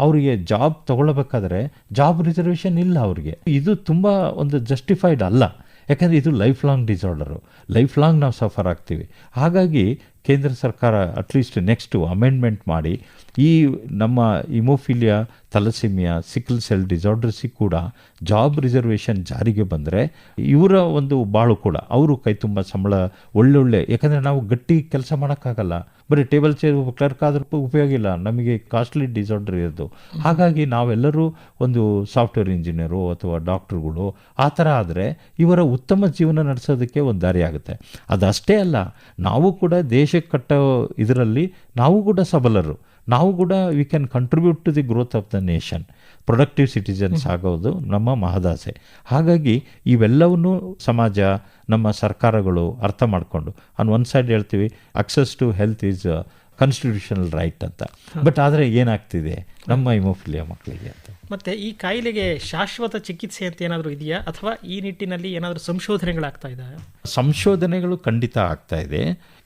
ಅವರಿಗೆ ಜಾಬ್ ತಗೊಳ್ಬೇಕಾದ್ರೆ ಜಾಬ್ ರಿಸರ್ವೇಷನ್ ಇಲ್ಲ ಅವ್ರಿಗೆ. ಇದು ತುಂಬ ಒಂದು ಜಸ್ಟಿಫೈಡ್ ಅಲ್ಲ. ಯಾಕಂದರೆ ಇದು life long disorder, life long ನಾವು ಸಫರ್ ಆಗ್ತೀವಿ. ಹಾಗಾಗಿ ಕೇಂದ್ರ ಸರ್ಕಾರ ಅಟ್ಲೀಸ್ಟ್ ನೆಕ್ಸ್ಟು ಅಮೆಂಡ್ಮೆಂಟ್ ಮಾಡಿ ಈ ನಮ್ಮ ಹಿಮೋಫಿಲಿಯಾ, ಥಲಸೆಮಿಯಾ, ಸಿಕಲ್ ಸೆಲ್ ಡಿಸಾರ್ಡರ್ಸಿಗೆ ಕೂಡ ಜಾಬ್ ರಿಸರ್ವೇಷನ್ ಜಾರಿಗೆ ಬಂದರೆ ಇವರ ಒಂದು ಬಾಳು ಕೂಡ ಅವರು ಕೈ ತುಂಬ ಸಂಬಳ ಒಳ್ಳೊಳ್ಳೆ, ಯಾಕಂದರೆ ನಾವು ಗಟ್ಟಿ ಕೆಲಸ ಮಾಡೋಕ್ಕಾಗಲ್ಲ, ಬರೀ ಟೇಬಲ್ ಚೇರ್ ಕ್ಲರ್ಕ್ ಆದ್ರೂ ಉಪಯೋಗ ಇಲ್ಲ, ನಮಗೆ ಕಾಸ್ಟ್ಲಿ ಡಿಸಾರ್ಡರ್ ಇರೋದು. ಹಾಗಾಗಿ ನಾವೆಲ್ಲರೂ ಒಂದು ಸಾಫ್ಟ್ವೇರ್ ಇಂಜಿನಿಯರು ಅಥವಾ ಡಾಕ್ಟ್ರುಗಳು ಆ ಥರ ಆದರೆ ಇವರ ಉತ್ತಮ ಜೀವನ ನಡೆಸೋದಕ್ಕೆ ಒಂದು ದಾರಿ ಆಗುತ್ತೆ. ಅದಷ್ಟೇ ಅಲ್ಲ, ನಾವು ಕೂಡ ದೇಶಕ್ಕೆ ಕಟ್ಟೋ ಇದರಲ್ಲಿ ನಾವು ಕೂಡ ಸಬಲರು, ನಾವು ಕೂಡ we can contribute to the growth of the nation. Productive citizens ಆಗೋದು ನಮ್ಮ ಮಹದಾಸೆ. ಹಾಗಾಗಿ ಇವೆಲ್ಲವನ್ನೂ ಸಮಾಜ, ನಮ್ಮ ಸರ್ಕಾರಗಳು ಅರ್ಥ ಮಾಡಿಕೊಂಡು ಆನ್ ಒನ್ ಸೈಡ್ ಹೇಳ್ತೀವಿ access to health is constitutional right ಅಂತ. ಬಟ್ ಆದರೆ ಏನಾಗ್ತಿದೆ ನಮ್ಮ ಹಿಮೋಫಿಲಿಯಾ ಮಕ್ಕಳಿಗೆ ಅಂತ. ಮತ್ತು ಈ ಕಾಯಿಲೆಗೆ ಶಾಶ್ವತ ಚಿಕಿತ್ಸೆ ಅಂತ ಏನಾದರೂ ಇದೆಯಾ, ಅಥವಾ ಈ ನಿಟ್ಟಿನಲ್ಲಿ ಏನಾದರೂ ಸಂಶೋಧನೆಗಳಾಗ್ತಾ ಇದ್ದಾವೆ? ಸಂಶೋಧನೆಗಳು ಖಂಡಿತ ಆಗ್ತಾ ಇದೆ.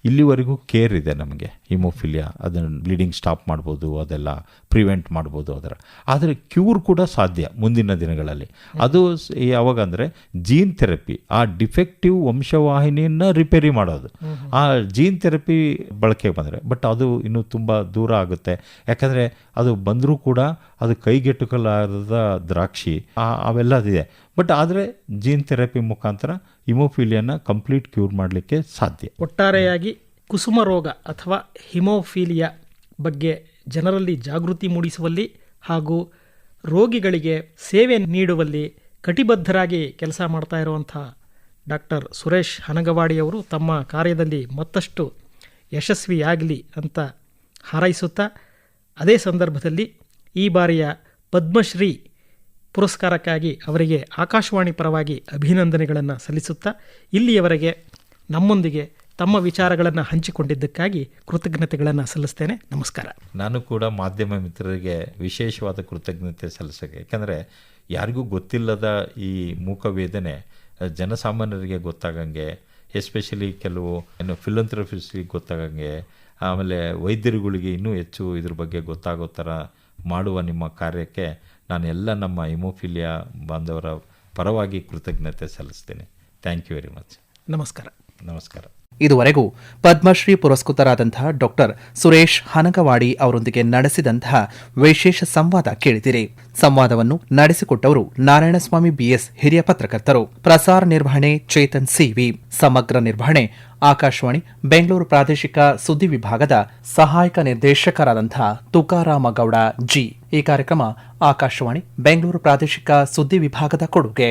ಇಲ್ಲಿವರೆಗೂ ಕೇರ್ ಇದೆ ನಮಗೆ ಹಿಮೋಫಿಲಿಯಾ, ಅದನ್ನು ಬ್ಲೀಡಿಂಗ್ ಸ್ಟಾಪ್ ಮಾಡ್ಬೋದು, ಅದೆಲ್ಲ ಪ್ರಿವೆಂಟ್ ಮಾಡ್ಬೋದು ಅದರ. ಆದರೆ ಕ್ಯೂರ್ ಕೂಡ ಸಾಧ್ಯ ಮುಂದಿನ ದಿನಗಳಲ್ಲಿ. ಅದು ಯಾವಾಗ ಅಂದರೆ ಜೀನ್ ಥೆರಪಿ, ಆ ಡಿಫೆಕ್ಟಿವ್ ವಂಶವಾಹಿನಿಯನ್ನು ರಿಪೇರಿ ಮಾಡೋದು, ಆ ಜೀನ್ ಥೆರಪಿ ಬಳಕೆ ಬಂದರೆ. ಬಟ್ ಅದು ಇನ್ನೂ ತುಂಬ ದೂರ ಆಗುತ್ತೆ. ಯಾಕಂದರೆ ಅದು ಬಂದರೂ ಕೂಡ ಅದು ಕೈಗೆಟುಕಲಾರದ ದ್ರಾಕ್ಷಿ ಅವೆಲ್ಲ ಇದೆ. ಬಟ್ ಆದರೆ ಜೀನ್ ಥೆರಪಿ ಮುಖಾಂತರ ಹಿಮೋಫಿಲಿಯಾನ ಕಂಪ್ಲೀಟ್ ಕ್ಯೂರ್ ಮಾಡಲಿಕ್ಕೆ ಸಾಧ್ಯ. ಒಟ್ಟಾರೆಯಾಗಿ ಕುಸುಮ ರೋಗ ಅಥವಾ ಹಿಮೋಫಿಲಿಯಾ ಬಗ್ಗೆ ಜನರಲ್ಲಿ ಜಾಗೃತಿ ಮೂಡಿಸುವಲ್ಲಿ ಹಾಗೂ ರೋಗಿಗಳಿಗೆ ಸೇವೆ ನೀಡುವಲ್ಲಿ ಕಟಿಬದ್ಧರಾಗಿ ಕೆಲಸ ಮಾಡ್ತಾ ಇರುವಂಥ ಡಾಕ್ಟರ್ ಸುರೇಶ್ ಹನಗವಾಡಿಯವರು ತಮ್ಮ ಕಾರ್ಯದಲ್ಲಿ ಮತ್ತಷ್ಟು ಯಶಸ್ವಿಯಾಗಲಿ ಅಂತ ಹಾರೈಸುತ್ತಾ, ಅದೇ ಸಂದರ್ಭದಲ್ಲಿ ಈ ಬಾರಿಯ ಪದ್ಮಶ್ರೀ ಪುರಸ್ಕಾರಕ್ಕಾಗಿ ಅವರಿಗೆ ಆಕಾಶವಾಣಿ ಪರವಾಗಿ ಅಭಿನಂದನೆಗಳನ್ನು ಸಲ್ಲಿಸುತ್ತಾ, ಇಲ್ಲಿಯವರೆಗೆ ನಮ್ಮೊಂದಿಗೆ ತಮ್ಮ ವಿಚಾರಗಳನ್ನು ಹಂಚಿಕೊಂಡಿದ್ದಕ್ಕಾಗಿ ಕೃತಜ್ಞತೆಗಳನ್ನು ಸಲ್ಲಿಸ್ತೇನೆ. ನಮಸ್ಕಾರ. ನಾನು ಕೂಡ ಮಾಧ್ಯಮ ಮಿತ್ರರಿಗೆ ವಿಶೇಷವಾದ ಕೃತಜ್ಞತೆ ಸಲ್ಲಿಸಕ್ಕೆ. ಯಾಕಂದರೆ ಯಾರಿಗೂ ಗೊತ್ತಿಲ್ಲದ ಈ ಮೂಕವೇದನೆ ಜನಸಾಮಾನ್ಯರಿಗೆ ಗೊತ್ತಾಗಂಗೆ, ಎಸ್ಪೆಷಲಿ ಕೆಲವು ಫಿಲಂಥ್ರಪಿಸ್ಟ್ರಿಗೆ ಗೊತ್ತಾಗಂಗೆ, ಆಮೇಲೆ ವೈದ್ಯರುಗಳಿಗೆ ಇನ್ನೂ ಹೆಚ್ಚು ಇದ್ರ ಬಗ್ಗೆ ಗೊತ್ತಾಗೋ ಥರ ಮಾಡುವ ನಿಮ್ಮ ಕಾರ್ಯಕ್ಕೆ ನಾನು ಎಲ್ಲ ನಮ್ಮ ಹಿಮೋಫಿಲಿಯಾ ಬಾಂಧವರ ಪರವಾಗಿ ಕೃತಜ್ಞತೆ ಸಲ್ಲಿಸ್ತೀನಿ. Thank you very much. ನಮಸ್ಕಾರ. ನಮಸ್ಕಾರ. ಇದುವರೆಗೂ ಪದ್ಮಶ್ರೀ ಪುರಸ್ಕೃತರಾದಂತಹ ಡಾಕ್ಟರ್ ಸುರೇಶ್ ಹನಗವಾಡಿ ಅವರೊಂದಿಗೆ ನಡೆಸಿದಂತಹ ವಿಶೇಷ ಸಂವಾದ ಕೇಳಿದಿರಿ. ಸಂವಾದವನ್ನು ನಡೆಸಿಕೊಟ್ಟವರು ನಾರಾಯಣಸ್ವಾಮಿ ಬಿಎಸ್, ಹಿರಿಯ ಪತ್ರಕರ್ತರು. ಪ್ರಸಾರ ನಿರ್ವಹಣೆ ಚೇತನ್ ಸಿವಿ. ಸಮಗ್ರ ನಿರ್ವಹಣೆ ಆಕಾಶವಾಣಿ ಬೆಂಗಳೂರು ಪ್ರಾದೇಶಿಕ ಸುದ್ದಿ ವಿಭಾಗದ ಸಹಾಯಕ ನಿರ್ದೇಶಕರಾದಂತಹ ತುಕಾರಾಮ ಗೌಡ ಜಿ. ಈ ಕಾರ್ಯಕ್ರಮ ಆಕಾಶವಾಣಿ ಬೆಂಗಳೂರು ಪ್ರಾದೇಶಿಕ ಸುದ್ದಿ ವಿಭಾಗದ ಕೊಡುಗೆ.